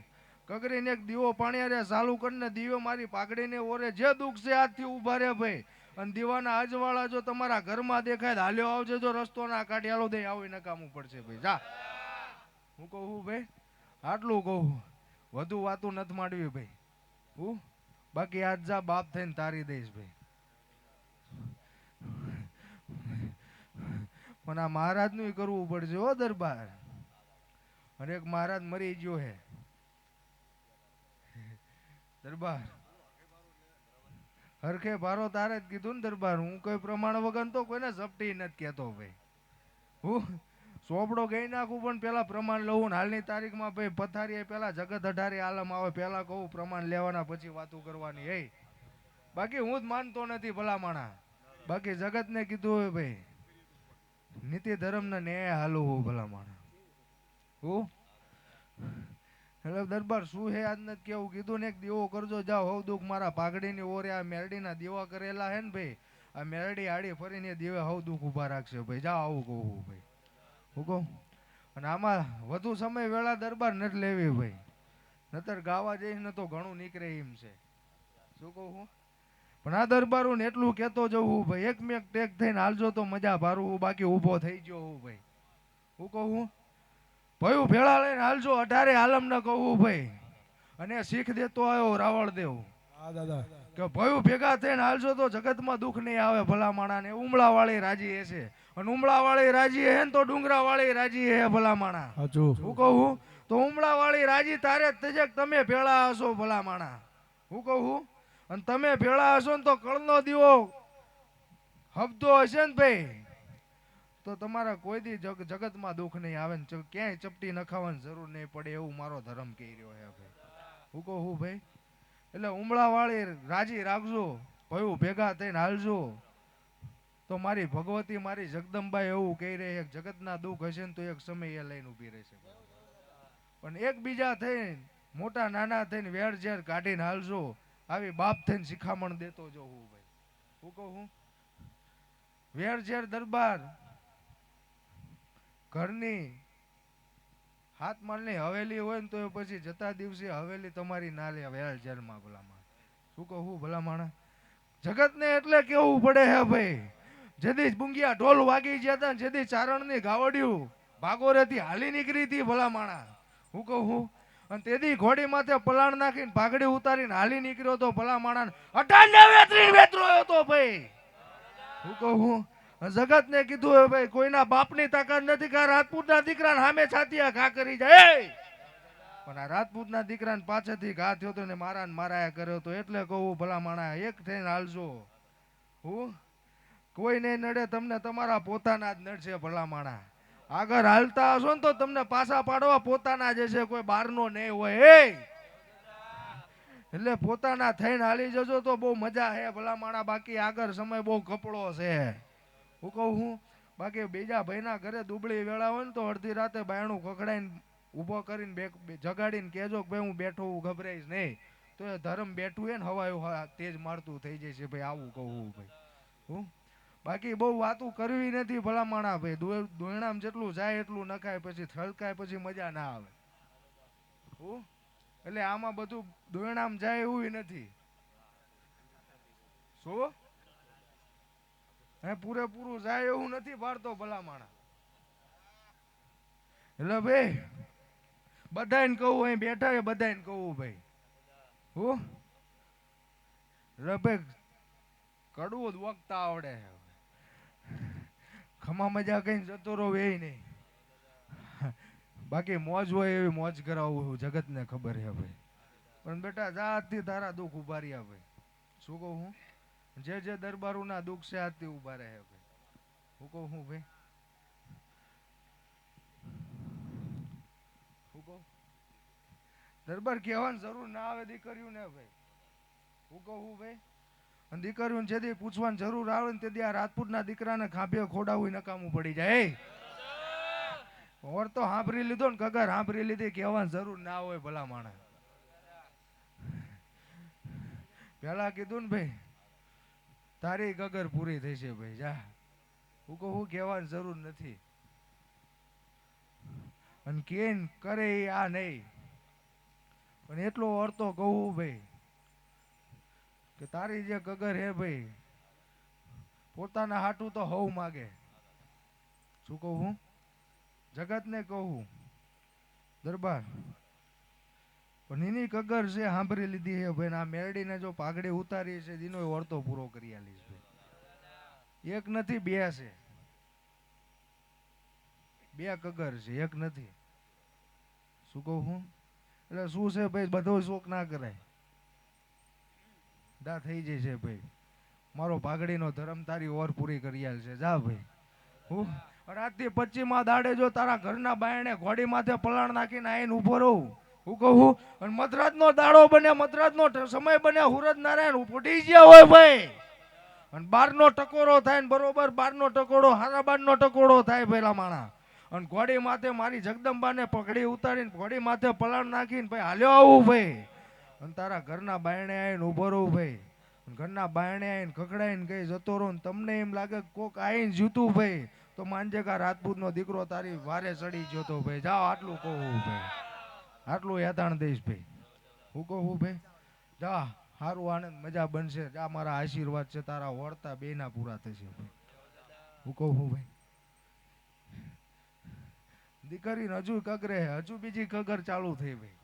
કગરીને એક દીવો પાણી અરે ચાલુ કરીને દીવો મારી પાઘડીને ઓરે જે દુઃખ છે આજથી ઊભા રહે ભાઈ અને દીવાના અજવાળા જો તમારા ઘરમાં દેખાય હાલ્યો આવજે જો રસ્તો ના કાઢી હાલો દે આવું નકામું પડશે ભાઈ જા હું કહું ભાઈ આટલું કહું વધુ વાતું નથી માંડવી ભાઈ હું બાકી આજ જા બાપ થઈને તારી દઈશ ભાઈ પણ આ મહારાજનું કરવું પડશે હો દરબાર અને એક મહારાજ મરી ગયો હે દરબાર હરખે ભારો તારે જ કીધું ને દરબાર હું કોઈ પ્રમાણ વગર તો કોઈને ઝપટી નથી કહેતો ભાઈ હું ચોપડો ગઈ નાખું પણ પેલા પ્રમાણ લઉં હાલની તારીખમાં ભાઈ પથારી પેલા જગત અઢારી આલમ આવે પેલા કહું પ્રમાણ લેવાના પછી વાતું કરવાની હે બાકી હું જ માનતો નથી ભલા માણા બાકી જગતને કીધું હોય ભાઈ નીતિ ધર્મને ન્યાય હાલું હું ભલા માણા હું એટલે દરબાર શું હે આજ નથી કેવું કીધું ને એક દીવો કરજો જાઓ હવ દુઃખ મારા પાઘડીની ઓરે આ મેરડીના દીવા કરેલા હે ને ભાઈ આ મેરડી આડી ફરીને દીવે હવ દુઃખ ઊભા રાખશે ભાઈ જાઓ આવું કહું ભાઈ હું કહું અને આમાં વધુ સમય વેળા દરબાર નથી લેવી ભાઈ નતર ગાવા જઈશ ને તો ઘણું નીકળે એમ છે શું કહું હું પણ આ દરબારું ને એટલું કહેતો જવું ભાઈ એકમેક ટેક થઈને હાલજો તો મજા ભારું બાકી ઊભો થઈ ગયો હું ભાઈ હું કહું ભયું ભેળા લઈને હાલજો 18 આલમ ન કહું ભાઈ. અને શીખ દેતો આવ્યો રાવળ દેવ હા દાદા. કે ભયું ભેગા થઈને હાલજો તો જગતમાં દુઃખ નહીં આવે ભલા માણા ને. ઉમળા વાળી રાજી હશે અને ઉમળા વાળી રાજી હે ને તો ડુંગરા વાળી રાજી હે ભલા માણા. હાચું. હું કહું તો ઉમળા વાળી રાજી તારે તજક તમે ભેળા હશો ભલા માણા. હું કહું અને તમે ભેળા હશો ને તો કળનો દીવો હબતો હશે ને ભાઈ તો તમારા કોઈ દી જગતમાં દુઃખ નહીં આવે ને ક્યાંય ચપટી નખાવાની જરૂર નહીં પડે એવું મારો ધર્મ કહી રહ્યો હે ભાઈ. હું કહું ભાઈ એટલે ઉમળા વાળી રાજી રાખજો ભયું ભેગા થઈને હાલજો તો મારી ભગવતી મારી જગદંબાઈ એવું કહી રહી છે જગતના દુઃખ હશે ને તો એક સમય એ લઈને ઊભી રહેશે. પણ એકબીજા થઈને મોટા નાના થઈને વેર ઝેર કાઢીને હાલજો આવી બાપ થઈને શિખામણ દેતો જો હું ભાઈ. હું કહું વેર ઝેર દરબાર ઘરની હાથ માલની હવેલી હોય ને તો પછી જતા દિવસે હવેલી તમારી ના લે વેર ઝેરમાં ભલામણ. શું કહું ભલા માણા જગતને એટલે કેવું પડે હે ભાઈ. જેદી બુંગિયા ઢોલ વાગી ગયા હતા જેદી ચારણની ગાવડિયું ભાગોરેથી હાલી નીકળી હતી ભલા માણા. હું કહું અને તેદી ઘોડી માથે પલાણ નાખીને પાઘડી ઉતારીને હાલી નીકળ્યો તો ભલા માણા 98 વેતરો હતો ભાઈ. હું કહું જગત ને કીધું હે ભાઈ કોઈના બાપની તાકાત નથી કે રાજપૂતના દીકરાને સામે છાતિયા ઘા કરી જાય. પણ આ રાજપૂતના દીકરાને પાછળથી ઘા થયો તો ને મારાયા કર્યો તો એટલે કહું ભલા માણા એક થઈને હાલજો. હું કોઈ નહીં નડે તમને તમારા પોતાના જ નડશે ભલા માણા. આગળ હાલતા હશો ને તો તમને પાછા પાડવા પોતાના જ હશે કોઈ બહારનો નહીં હોય. એટલે પોતાના થઈને હાલી જજો તો બહુ મજા હે ભલા માણા. બાકી આગળ સમય બહુ કપડો છે. હું કહું બાકી બીજા ભાઈના ઘરે દુબળી વેળા હોય ને તો અડધી રાતે બાયણું ખખડાઈને ઊભો કરીને જગાડીને કહેજો કે ભાઈ હું બેઠો હું ગભરાઈશ નહીં તો એ ધર્મ બેઠું હે ને હવાયું તેજ મારતું થઈ જશે ભાઈ. આવું કહું ભાઈ. હું બાકી બહુ વાતું કરવી નથી ભલા માણા ભાઈ. દોયણામ જેટલું જાય એટલું નખાય પછી થલકાય પછી મજા ના આવે. હું એટલે આમાં બધું દોયણામ જાય એવું નથી. શું હે પૂરેપૂરું જાય એવું નથી પાડતો ભલા માણા. એટલે ભાઈ બધાને કહું અહીં બેઠા એ બધાને કહું ભાઈ. હું એટલે ભાઈ કડવું જ વખતા આવડે ખમા મજા કઈ જતો રહો એ નહીં. બાકી મોજ હોય એવી મોજ કરાવું જગતને ખબર છે ભાઈ. પણ બેટા જાતથી તારા દુઃખ ઉભા રહ્યા ભાઈ. શું કહું હું જે દરબારોના દુઃખ છે આજથી ઉભા રહે ભાઈ. હું કહું હું ભાઈ હું કહું દરબાર કહેવાની જરૂર ના આવે દીકરીઓ ને ભાઈ. હું કહું ભાઈ અને દીકરીઓને જેથી પૂછવાની જરૂર આવે ને તેથી આ રાજપૂતના દીકરાને ખાંભે ખોડાવું નકામું પડી જાય. ઓર તો સાંભળી લીધો ને કગર સાંભળી લીધી કહેવાની જરૂર ના હોય ભલા માણસ. પેલા કીધું ને ભાઈ તારી ગગર પૂરી થઈ છે ભાઈ જા. હું કહું કહેવાની જરૂર નથી. અને કેન કરે આ નહીં પણ એટલો અર્થો કહું ભાઈ કે તારી જે ગગર હે ભાઈ પોતાના હાટું તો હવ માગે. શું કહું હું જગતને કહું દરબાર પણ એની કગર છે સાંભળી લીધી છે ભાઈ. આ મેરડીને જો પાઘડી ઉતારી છે એનો વર્તો પૂરો કરી આલીશ ભાઈ. એક નથી બે છે. બે કગર છે એક નથી. શું કહું હું એટલે શું છે ભાઈ બધો શોખ ના કરાય. દા થઈ જશે ભાઈ. મારો પાઘડીનો ધર્મ તારી ઓર પૂરી કરી આલ છે જા ભાઈ. હું રાતથી 25 દાડે જો તારા ઘરના બાયણે ઘોડી માથે પલાણ નાખીને આવીને ઉભો રહું. હું કહું અને મધરાતનો દાડો બને મધરાતનો સમય બને હુરત નારાયણ ફૂટી ગયા હોય ભાઈ. અને 12નો ટકોરો થાય ને બરોબર 12નો ટકોરો 12:30નો ટકોરો થાય પેલા માણા. અને ઘોડી માથે મારી જગદંબાને પકડી ઉતારીને ઘોડી માથે પલાણ નાખીને ભાઈ હાલ્યો આવું ભાઈ. અને તારા ઘરના બાયણે આવીને ઉભો રહું ભાઈ. ઘરના બાયણે આવીને ખખડાઈને કઈ જતો રહું ને તમને એમ લાગે કોક આવીને જીતું ભાઈ તો માનજે કા રાજપૂતનો દીકરો તારી વારે ચડી ગયો તો ભાઈ. જાઓ આટલું કહું ભાઈ. આટલું યાદાણ દઈશ ભાઈ. હું કહું ભાઈ જા સારું આનંદ મજા બનશે. જા મારા આશીર્વાદ છે તારા વળતા બેના પૂરા થશે ભાઈ. હું કહું ભાઈ દીકરીને હજુ કગરે હજુ બીજી કગર ચાલુ થઈ ભાઈ.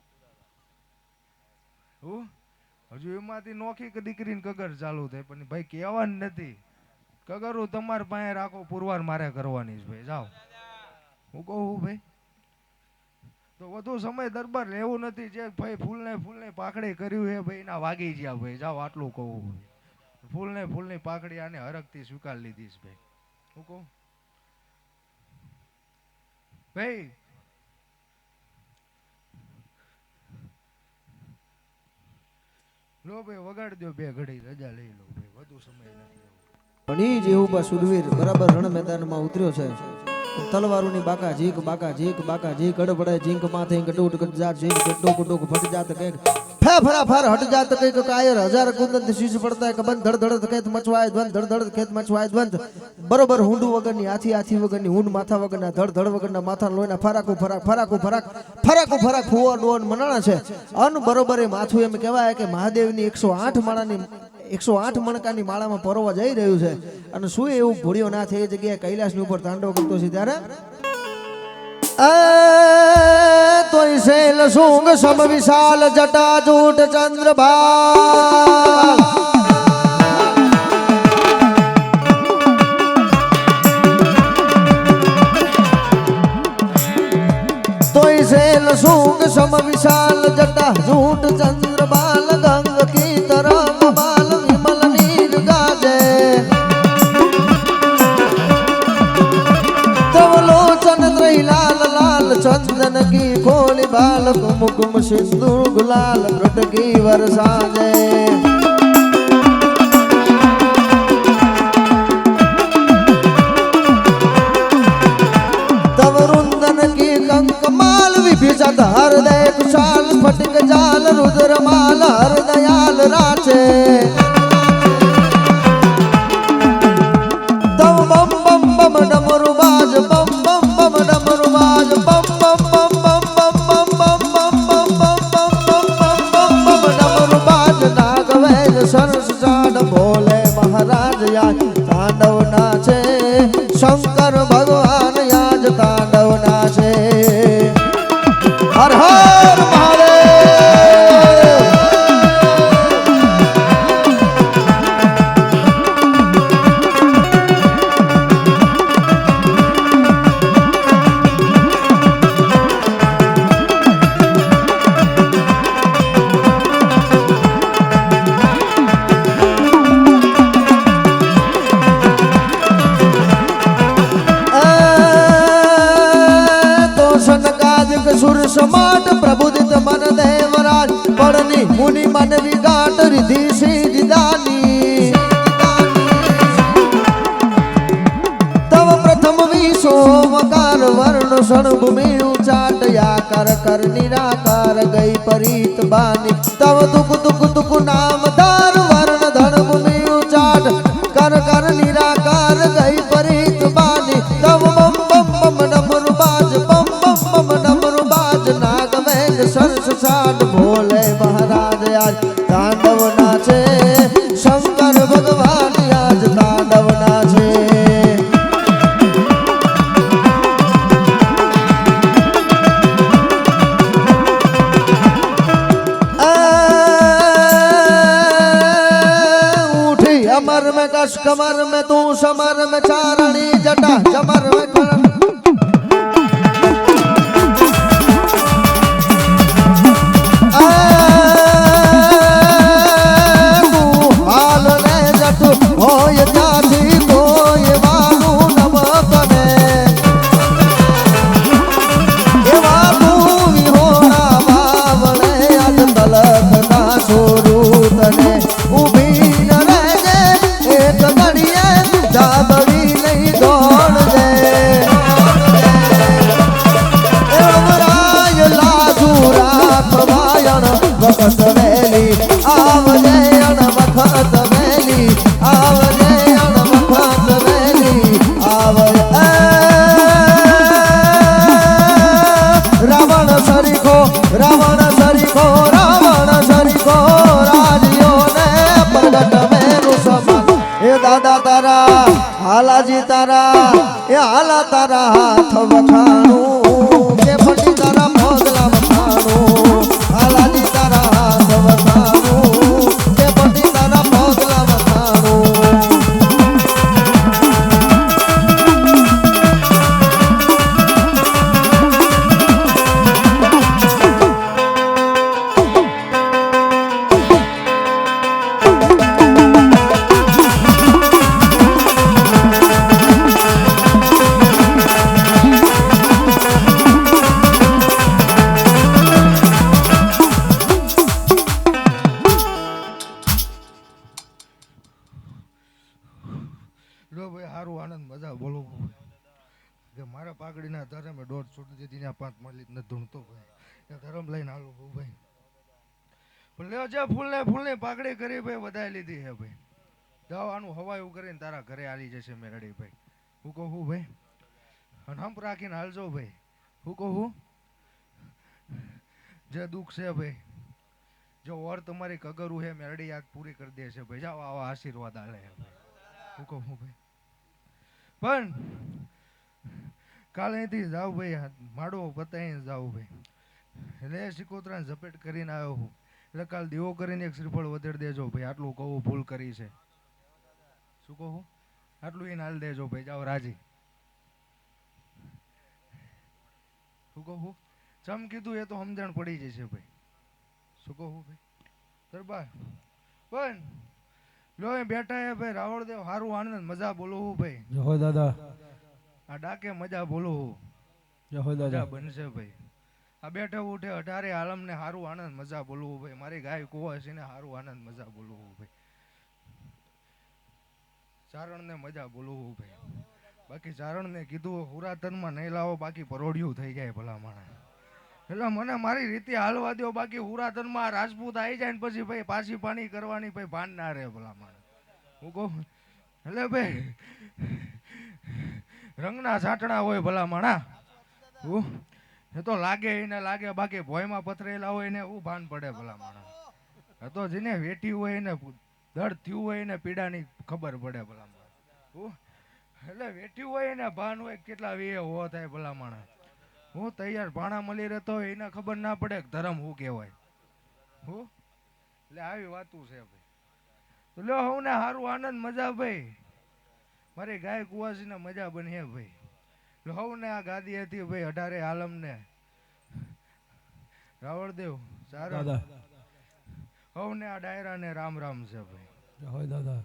હું હજુ એમાંથી નોખી કે દીકરીને કગર ચાલુ થઈ પણ ભાઈ કહેવાનું નથી. કગરું તમારે પાસે રાખો પુરવાર મારે કરવાની છે ભાઈ. જાઓ હું કહું ભાઈ તો વધુ સમય દરબાર લેવું નથી. જે ભાઈ ફૂલને પાકડી કર્યું છે ભાઈ ના વાગી ગયા ભાઈ. જાઓ આટલું કહું. ફૂલની પાકડી આને હરખથી સ્વીકાર લીધી છે ભાઈ. હું કહું ભાઈ લો ભાઈ વગાડી દો 2 ઘડી રજા લઈ લો ભાઈ. વધુ સમય નથી. પણ ઈ જેવું બા સુરવીર બરાબર રણ મેદાનમાં ઉતર્યો છે. તલવારોની બાકા ઝીક અડબડે ઝીંક માથે કટુટ કટ જાત ઝીંક કટુક કટુક ફટ જાત કઈક ફે ફરા ફર હટ જાત કઈક કાયર હજાર કુંદન શીશ પડતા કે બંધ ધડ ધડ ખેત મચવાય ધ્વન ધડ ધડ ખેત મચવાય ધ્વન બરોબર હુંડું વગરની હાથી વગરની હુંડ માથા વગરના ધડ ધડ વગરના માથા લોહીના ફરાકુ ફરાક ફુવા ડોન મનાણા છે. અન બરોબર એ માથું એમ કહેવાય કે મહાદેવની 108 મણકાની માળામાં પરોવા જઈ રહ્યું છે. અને શું એવું ભૂડ્યો ના થઈ એ જગ્યાએ કૈલાસની ઉપર તાંડવ કરતો છે ત્યારે તોય શૈલ શુંગ સમ વિશાલ જટા જૂટ ચંદ્રભાગ તોય શૈલ શુંગ સમ વિશાલ જટા જૂટ ચંદ્રબાલ ગંગ કી તરફ બાલ વિમલ નીર ગાજે તવલોચન ત્રય લાલ लाल चंदन की खोली बाल कुमकुम सिंदूर गुलाल प्रटकी वरसाने तव रुंदन की कंकमाल विभिषद हृदय कुशाल स्फटिक जाल रुद्र माल हरदयाल राचे तव बम बम बम डमरू बाज बम बम बम डमरू बाज बम बम बम बम बम बम बम बम बम बम बम बम बम बम डमरू बाज नागवैद सरस जाड भोले महाराज आज तांडव नाचे शंकर भगवान आज तांडव नाचे हर हर महादेव सुर समाट प्रबुदित मन देवराज पढ़नी मुनि मन विगाट रिधि सिद्धि दानी तव प्रथम विसोमकार वर्ण षण भूमि उचाट याकर कर निराकार गई परीत बानी तव दुख दुख दुख नाम दार वर्ण धन भूमि उचाट कर कर निराकार गई परीत बानी तव बम बम बम डमरू बाज बम बम बम डमरू नागवैद सरस साट भोले महाराज आज तांडव नाचे शंकर भगवान आज तांडव नाचे उठी अमर में कश कमर में तू समर में चारणी जटा चमर में खड़म होय जाती कोय वालू नमकने ये वालू विहोणा बावळे आज तलक ना छोरूतने उभी न रहजे एक घड़िए जाबड़ी नहीं दौड़ दे एवराय लाजू रात वायण वखत वेली आवजे अण वखत वेली आवजे अण वखत वेली आवजे रावण सरीखो रावण सरीखो राजियो ने प्रगट मेरु समा ए दादा तारा हाला હાલાજી તારા એ હાલા તારા હાથ વખાણું કે પટી તારા પગલા વખાણું હાલાજી તારા હાથ વખાણું કે પટી તારા પગલા વખાણું લો ભાઈ હારું આનંદ મજા બોલો કે મારા પાઘડીના ધર્મે દોઢ છૂટી દીધી ને 5 માલી ન ધૂણતો ભાઈ એ ધર્મ લઈને હાલો ભાઈ પણ લ્યો જે ફૂલને પાઘડી કરી ભાઈ વધાઈ લીધી હે ભાઈ દવાનું હવાયું કરીને તારા ઘરે આલી જશે મેરડી ભાઈ હું કહું હું ભાઈ અને હંપ રાખીને હાલજો ભાઈ હું કહું જે દુઃખ છે ભાઈ જો ઓર તમારી કગરું હે મેરડી યાદ પૂરી કરી દે છે ભાઈ જાઓ આવા આશીર્વાદ આલે હે ભાઈ હું કહું હું ભાઈ પણ કાલે અહીંથી જાવ ભાઈ માડો બતાવીને જાવ ભાઈ એટલે સિકોતરાને ઝપેટ કરીને આવ્યો હું એટલે કાલ દીવો કરીને એક શ્રીફળ વધેર દેજો ભાઈ આટલું કહું ભૂલ કરી છે શું કહું આટલું એને હાલ દેજો ભાઈ જાઓ રાજી શું કહું ચમ કીધું એ તો સમજણ પડી જશે ભાઈ શું કહું ભાઈ દરબાર પણ લો એ બેઠા હે ભાઈ રાવળદેવ હારું આનંદ મજા બોલો હું ભાઈ જય દાદા આ ડાકે મજા બોલો હું જય મજા દાદા બનશે ભાઈ આ બેઠે ઉઠે 18 આલમ ને હારું આનંદ મજા બોલવું ભાઈ મારી ગાય કુવાસી ને હારું આનંદ મજા બોલવું ભાઈ ચારણ ને મજા બોલવું ભાઈ બાકી ચારણ ને કીધું હુરાતન માં નહીં લાવો બાકી પરોડિયું થઈ જાય ભલા માણસ એટલે મને મારી રીતે હાલવા દો બાકી હુરાતન માં રાજપૂત આવી જાય ને પછી ભાઈ પાછી પાણી કરવાની ભાઈ ભાન ના રહે ભલા માણસ હું કહું એટલે ભાઈ રંગના છાંટણા હોય ભલા માણા એ તો લાગે એને લાગે બાકી ભોયમાં પથરેલા હોય એને એવું ભાન પડે ભલા માણસ તો જેને વેઠી હોય એને દર્દ થયું હોય એને પીડાની ખબર પડે ભલા માણસ એટલે વેઠી હોય એને ભાન હોય કેટલા વે હો થાય ભલા માણસ હું તૈયાર ભાણા મળી રહેતો હોય એને ખબર ના પડે કે ધર્મ શું કહેવાય હું એટલે આવી વાતું છે ભાઈ તો લ્યો હું ને સારું આનંદ મજા ભાઈ મારી ગાય કુવાસીને મજા બની હે ભાઈ હવને આ ગાદી હતી ભાઈ 18 આલમ ને રાવળદેવ સારા દાદા હવને આ ડાયરા ને રામ રામ છે ભાઈ જય દાદા